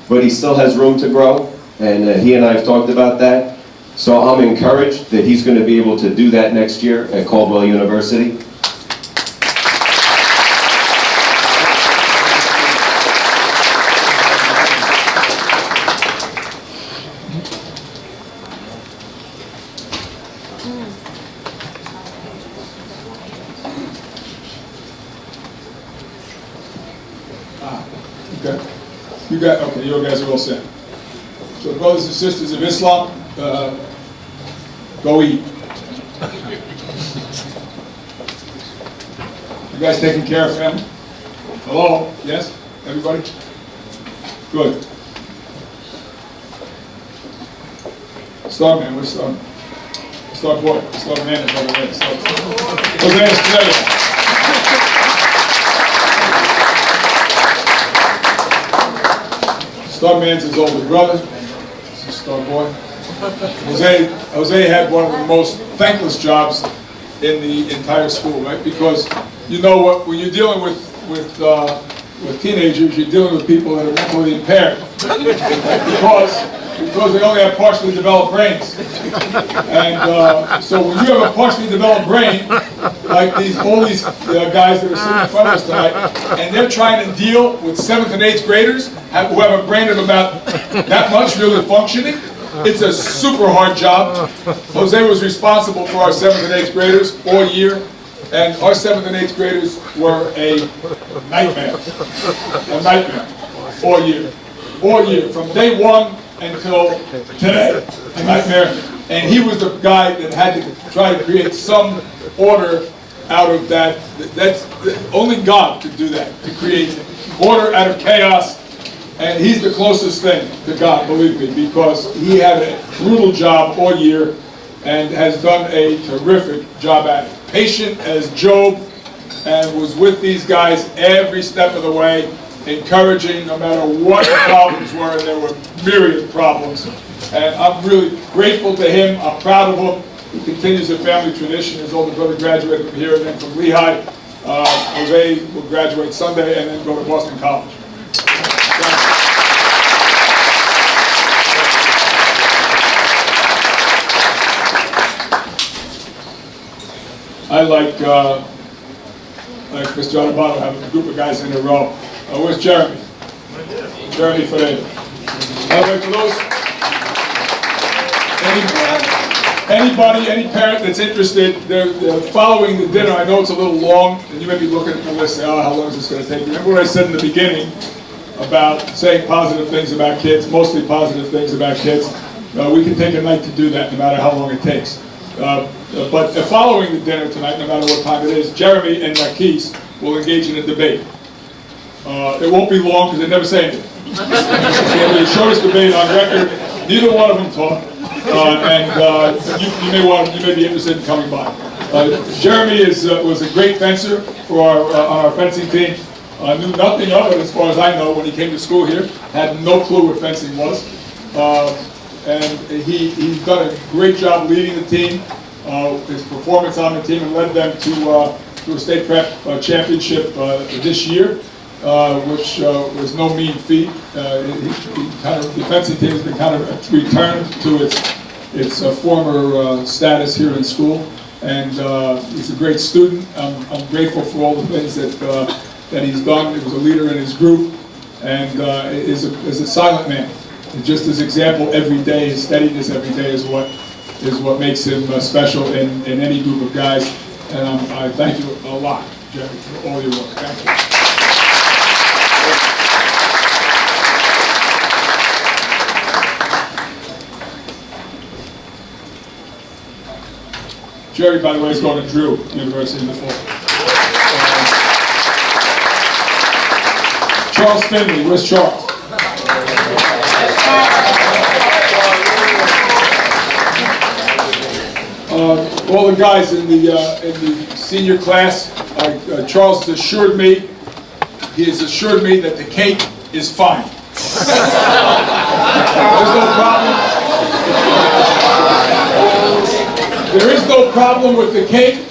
but he still has room to grow, and he and I have talked about that. So I'm encouraged that he's going to be able to do that next year at Caldwell University. Okay, you guys are all set. So brothers and sisters of Islam, go eat. You guys taking care of family? Hello? Yes? Everybody? Good. Star man, where's Star? Star boy, Star man is over there. Jose's together. Star man's his older brother. This is Star boy. Jose had one of the most thankless jobs in the entire school, right? Because you know what, when you're dealing with teenagers, you're dealing with people that are mentally impaired because they only have partially developed brains. And so when you have a partially developed brain, like all these guys that are sitting in front of us tonight, and they're trying to deal with 7th and 8th graders who have a brain of about that much really functioning, it's a super hard job. Jose was responsible for our 7th and 8th graders all year, and our 7th and 8th graders were a nightmare all year. From day one until today, a nightmare. And he was the guy that had to try to create some order out of that. Only God could do that, to create order out of chaos. And he's the closest thing to God, believe me, because he had a brutal job all year and has done a terrific job at it. Patient as Job, and was with these guys every step of the way, encouraging no matter what the problems were, and there were myriad problems. And I'm really grateful to him. I'm proud of him. He continues the family tradition. His older brother graduated from here and then from Lehigh. Jose will graduate Sunday and then go to Boston College. I like Mr. Adebato, having a group of guys in a row. Where's Jeremy? Jeremy Ferreira. For those, any parent that's interested, they're following the dinner. I know it's a little long, and you may be looking at the list and say, oh, how long is this going to take? Remember what I said in the beginning about saying positive things about kids, mostly positive things about kids? We can take a night to do that, no matter how long it takes. But following the dinner tonight, no matter what time it is, Jeremy and Marquise will engage in a debate. It won't be long because they never say anything. It'll be the shortest debate on record. Neither one of them talk, and you may be interested in coming by. Jeremy was a great fencer for on our fencing team. Knew nothing of it as far as I know when he came to school here. Had no clue what fencing was. And he's done a great job leading the team, his performance on the team, and led them to a state prep championship this year, which was no mean feat. The fencing team has been kind of returned to its former status here in school, and he's a great student. I'm grateful for all the things that he's done. He was a leader in his group, and is a silent man. And just his example every day, his steadiness every day is what makes him special in any group of guys. And I thank you a lot, Jeremy, for all your work. Thank you. Jerry, by the way, is going to Drew University in the fall. Charles Finley, where's Charles? All the guys in the senior class, Charles has assured me, he has assured me that the cake is fine. There's no problem. There is no problem with the cake.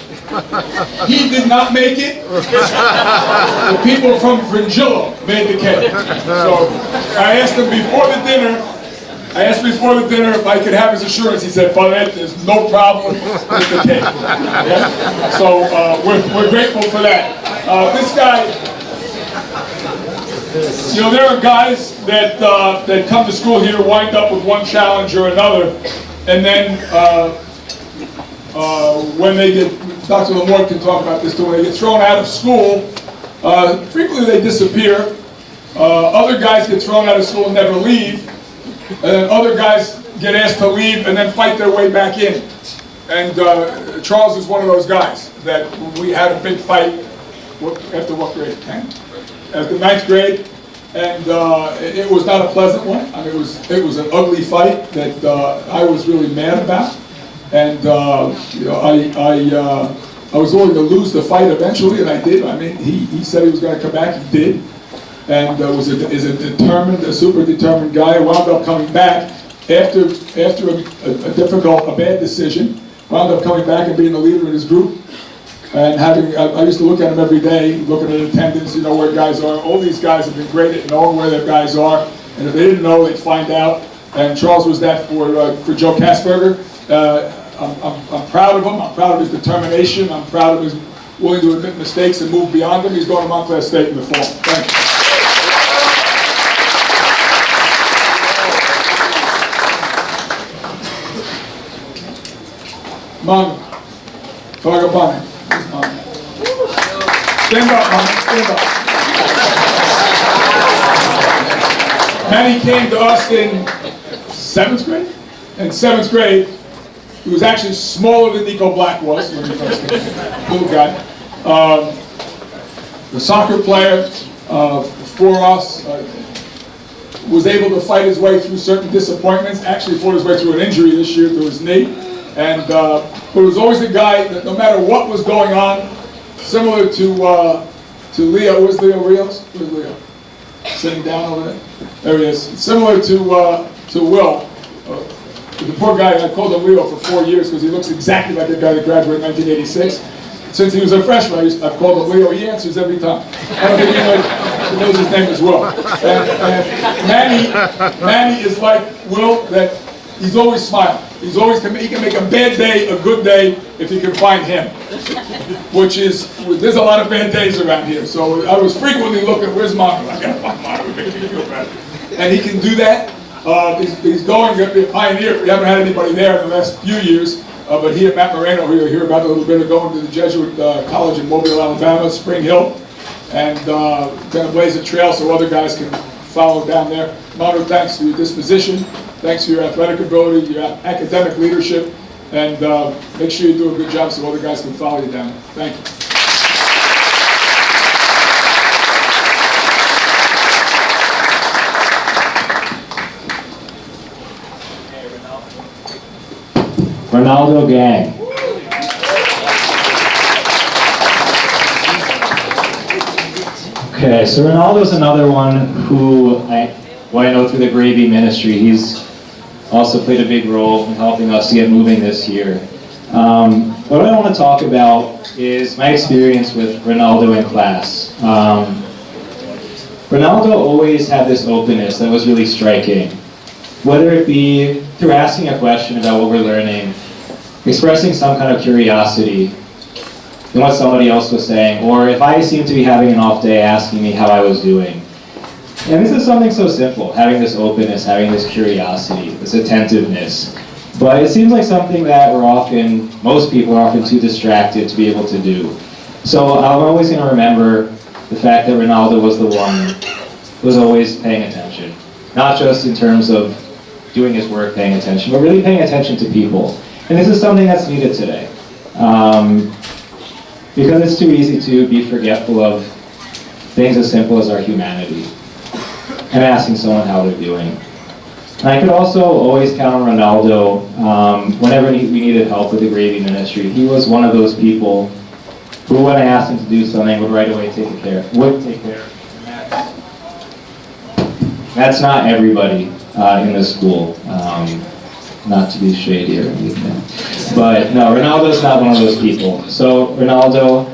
He did not make it. The people from Fringillo made the cake. So I asked him before the dinner, if I could have his assurance. He said, Father Ed, there's no problem with the cake. Okay? So we're grateful for that. This guy, you know, there are guys that come to school here, wind up with one challenge or another, and then when they get, Dr. Lamore can talk about this too, when they get thrown out of school, frequently they disappear. Other guys get thrown out of school and never leave. And other guys get asked to leave and then fight their way back in. And Charles is one of those guys that we had a big fight after what grade? 10? After 9th grade. And it was not a pleasant one. I mean, it was an ugly fight that I was really mad about. And you know, I was willing to lose the fight eventually, and I did. I mean, he said he was going to come back. He did. And is a super determined guy. Wound up coming back after a bad decision. Wound up coming back and being the leader in his group. And I used to look at him every day, looking at attendance, you know where guys are. All these guys have been great at knowing where their guys are. And if they didn't know, they'd find out. And Charles was that for Joe Kasperger. I'm proud of him. I'm proud of his determination. I'm proud of his willing to admit mistakes and move beyond them. He's going to Montclair State in the fall. Thank you. Mom, Fagabane. Stand up, Mom. Stand up. Manny came to us 7th grade. In 7th grade, he was actually smaller than Nico Black was when he first came. Little guy. The soccer player for us was able to fight his way through certain disappointments. Actually fought his way through an injury this year to his knee. And but it was always a guy that no matter what was going on, similar to Leo. Where's Leo Rios? Where's Leo? Sitting down over there. There he is. Similar to Will. The poor guy, I called him Leo for 4 years because he looks exactly like the guy that graduated in 1986. Since he was a freshman, I've called him Leo. He answers every time. I don't think he knows his name as well. And Manny is like Will, that he's always smiling. He can make a bad day a good day if he can find him. Which is, there's a lot of bad days around here. So I was frequently looking, where's Mono? I gotta find Mono, make me feel better. And he can do that. He's going to be a pioneer. We haven't had anybody there in the last few years. But he and Matt Moreno, who you'll hear about a little bit, are going to the Jesuit College in Mobile, Alabama, Spring Hill, and going to blaze a trail so other guys can follow down there. Mono, thanks for your disposition, thanks for your athletic ability, your academic leadership, and make sure you do a good job so other guys can follow you down there. Thank you. Ronaldo gang. Okay, so Ronaldo's another one who I know through the Gravy ministry. He's also played a big role in helping us to get moving this year. What I want to talk about is my experience with Ronaldo in class. Ronaldo always had this openness that was really striking. Whether it be through asking a question about what we're learning, expressing some kind of curiosity in what somebody else was saying, or if I seemed to be having an off day, asking me how I was doing. And this is something so simple, having this openness, having this curiosity, this attentiveness. But it seems like something that most people are often too distracted to be able to do. So I'm always going to remember the fact that Ronaldo was the one who was always paying attention. Not just in terms of doing his work, paying attention, but really paying attention to people. And this is something that's needed today. Because it's too easy to be forgetful of things as simple as our humanity and asking someone how they're doing. And I could also always count on Ronaldo whenever we needed help with the Gravy ministry. He was one of those people who, when I asked him to do something, would right away take care of it. That's not everybody in the school. Not to be shady or anything. But no, Ronaldo's not one of those people. So Ronaldo,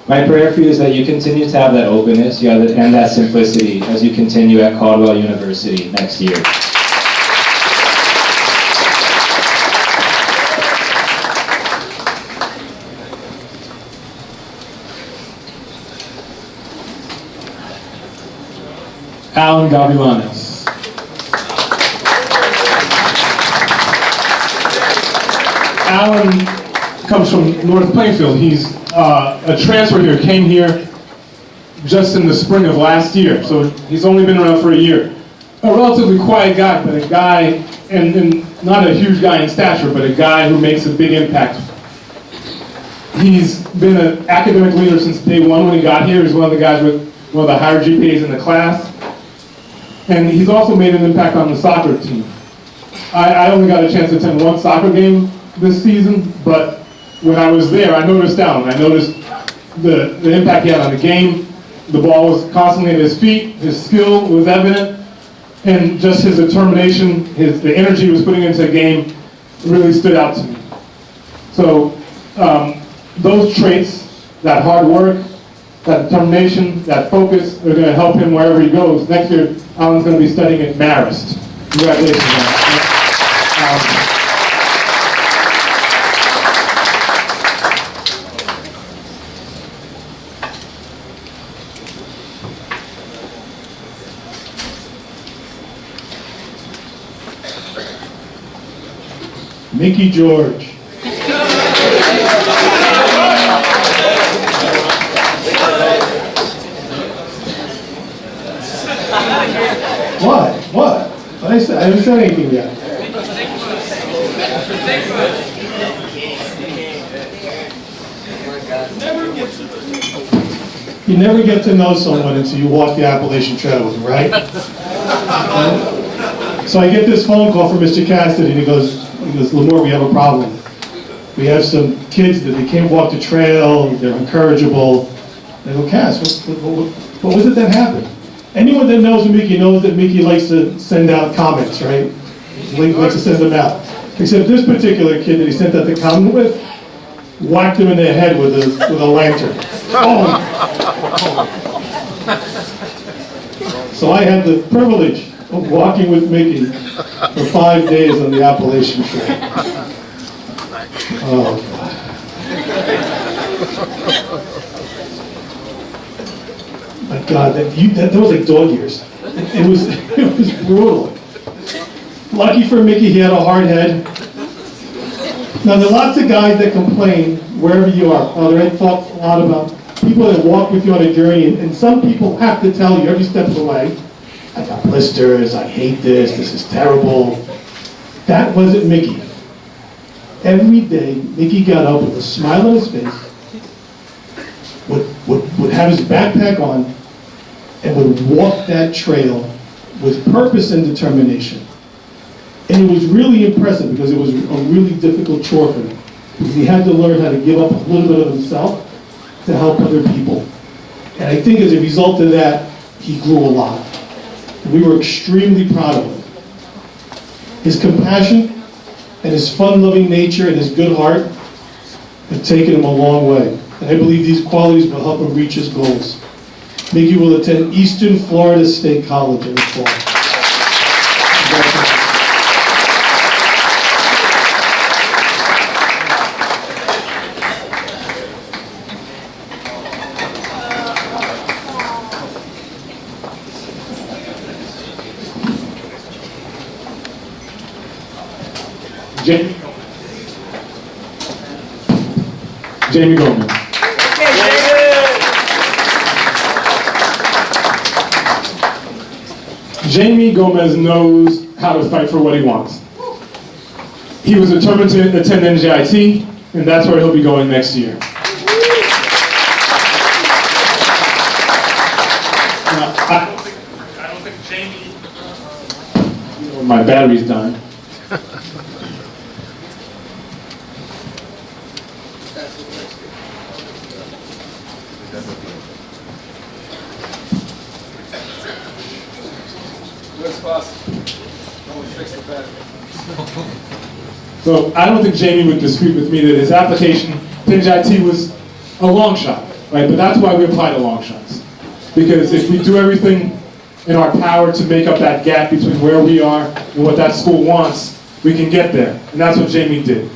my prayer for you is that you continue to have that openness and that simplicity as you continue at Caldwell University next year. Alan Gavilanes. Alan comes from North Plainfield. He's a transfer here, came here just in the spring of last year, so he's only been around for a year. A relatively quiet guy, but a guy, and not a huge guy in stature, but a guy who makes a big impact. He's been an academic leader since day one when he got here. He's one of the guys with one of the higher GPAs in the class. And he's also made an impact on the soccer team. I only got a chance to attend one soccer game this season, but when I was there, I noticed Alan. I noticed the impact he had on the game. The ball was constantly at his feet. His skill was evident. And just his determination, the energy he was putting into the game really stood out to me. So those traits, that hard work, that determination, that focus, are going to help him wherever he goes. Next year, Alan's going to be studying at Marist. Congratulations, Alan. Mickey George. What? I haven't said anything yet. You never get to know someone until you walk the Appalachian Trail with them, right? So I get this phone call from Mr. Cassidy, and he goes, Lamore, we have a problem. We have some kids that they can't walk the trail, they're incorrigible. I go, Cass, what was it that happened? Anyone that knows Mickey knows that Mickey likes to send out comments, right? He likes to send them out. Except this particular kid that he sent out the comment with, whacked him in the head with a lantern. Oh! So I had the privilege of walking with Mickey for 5 days on the Appalachian Trail. Oh, God. My God, that was like dog years. It was brutal. Lucky for Mickey, he had a hard head. Now, there are lots of guys that complain wherever you are. Father Ed talks a lot about people that walk with you on a journey, and some people have to tell you every step of the way, I got blisters, I hate this is terrible. That wasn't Mickey. Every day, Mickey got up with a smile on his face, would have his backpack on, and would walk that trail with purpose and determination. And it was really impressive because it was a really difficult chore for him. Because he had to learn how to give up a little bit of himself to help other people. And I think as a result of that, he grew a lot. And we were extremely proud of him. His compassion and his fun-loving nature and his good heart have taken him a long way. And I believe these qualities will help him reach his goals. Mickey will attend Eastern Florida State College in the fall. Jamie Gomez. Jamie Gomez knows how to fight for what he wants. He was determined to attend NJIT, and that's where he'll be going next year. Now, I don't think Jamie... My battery's dying. So I don't think Jamie would dispute with me that his application to NJIT was a long shot, right? But that's why we apply to long shots. Because if we do everything in our power to make up that gap between where we are and what that school wants, we can get there. And that's what Jamie did.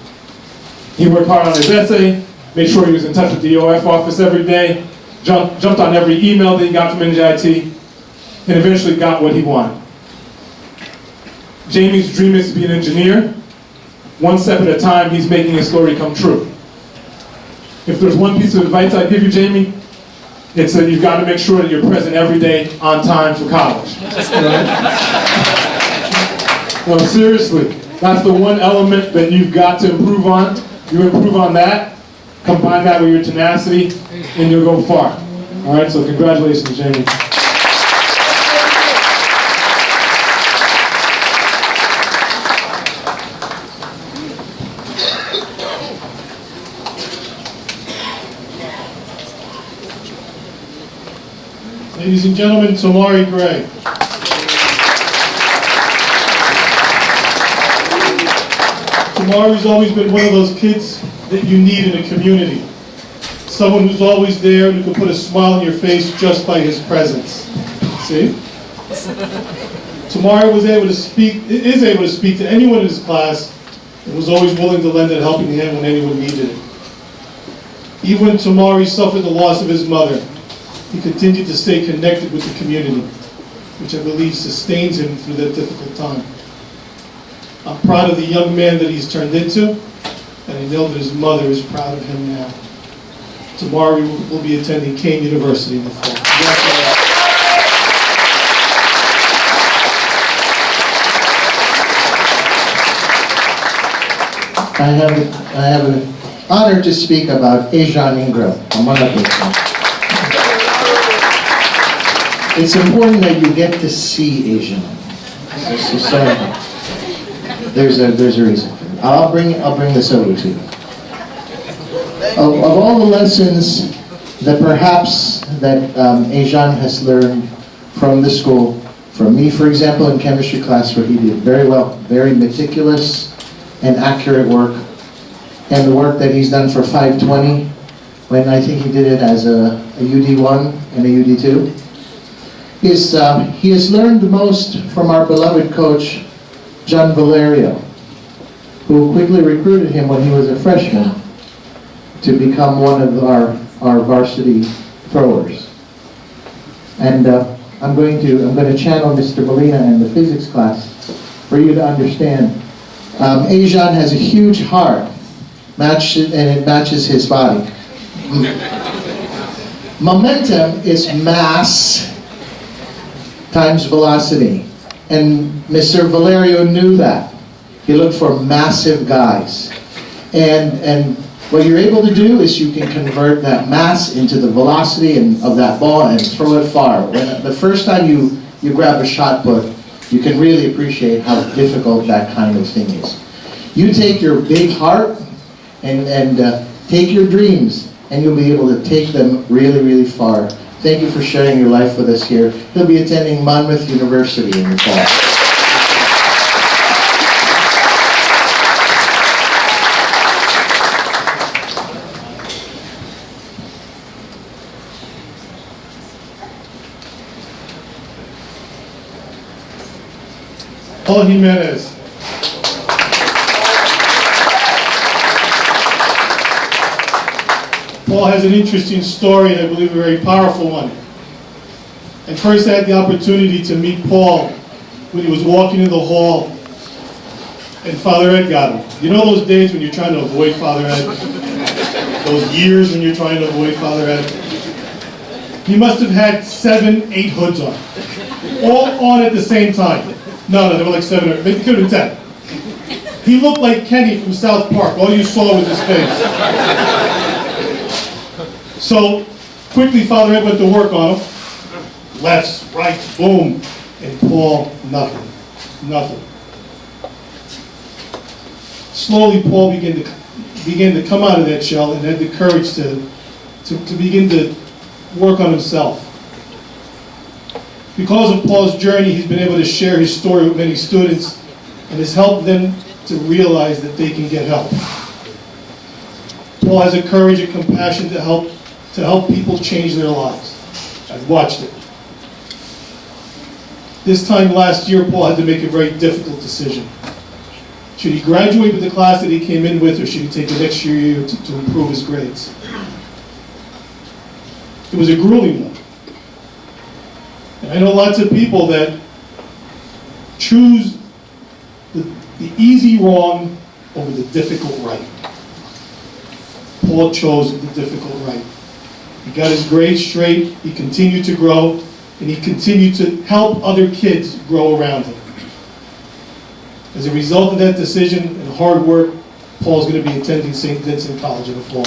He worked hard on his essay, made sure he was in touch with the OF office every day, jumped on every email that he got from NJIT, and eventually got what he wanted. Jamie's dream is to be an engineer. One step at a time, he's making his story come true. If there's one piece of advice I'd give you, Jamie, it's that you've got to make sure that you're present every day on time for college. Right? No, seriously, that's the one element that you've got to improve on. You improve on that, combine that with your tenacity, and you'll go far. All right, so congratulations, Jamie. Ladies and gentlemen, Tamari Gray. Tamari's always been one of those kids that you need in a community. Someone who's always there and who can put a smile on your face just by his presence. See? Tamari is able to speak to anyone in his class and was always willing to lend a helping hand when anyone needed it. Even when Tamari suffered the loss of his mother, he continued to stay connected with the community, which I believe sustains him through that difficult time. I'm proud of the young man that he's turned into, and I know that his mother is proud of him now. Tamari will be attending Kane University in the fall. I have an honor to speak about Ejan Ingram, among others. It's important that you get to see Ejan. So there's a reason. I'll bring this over to you. Of all the lessons that perhaps Ejan has learned from the school, from me, for example, in chemistry class, where he did very well, very meticulous and accurate work, and the work that he's done for 520, when I think he did it as a UD1 and a UD2. He has learned the most from our beloved coach, John Valerio, who quickly recruited him when he was a freshman to become one of our varsity throwers. And I'm going to channel Mr. Molina and the physics class for you to understand. Ejan has a huge heart, and it matches his body. Momentum is mass times velocity, and Mr. Valerio knew that. He looked for massive guys, and what you're able to do is you can convert that mass into the velocity of that ball and throw it far. When the first time you grab a shot put, you can really appreciate how difficult that kind of thing is. You take your big heart and take your dreams, and you'll be able to take them really, really far. Thank you for sharing your life with us here. He'll be attending Monmouth University in the fall. Paul Jimenez. Paul has an interesting story, and I believe a very powerful one. And first I had the opportunity to meet Paul when he was walking in the hall, and Father Ed got him. You know those days when you're trying to avoid Father Ed? Those years when you're trying to avoid Father Ed? He must have had 7, 8 hoods on. All on at the same time. No, there were like 7 or maybe it could have been 10. He looked like Kenny from South Park. All you saw was his face. So, quickly Father Ed went to work on him. Lefts, rights, boom. And Paul, nothing. Nothing. Slowly Paul began to come out of that shell and had the courage to begin to work on himself. Because of Paul's journey, he's been able to share his story with many students and has helped them to realize that they can get help. Paul has a courage and compassion to help people change their lives. I've watched it. This time last year, Paul had to make a very difficult decision. Should he graduate with the class that he came in with, or should he take an extra year to improve his grades? It was a grueling one. And I know lots of people that choose the easy wrong over the difficult right. Paul chose the difficult right. He got his grades straight, he continued to grow, and he continued to help other kids grow around him. As a result of that decision and hard work, Paul's going to be attending St. Vincent College in the fall.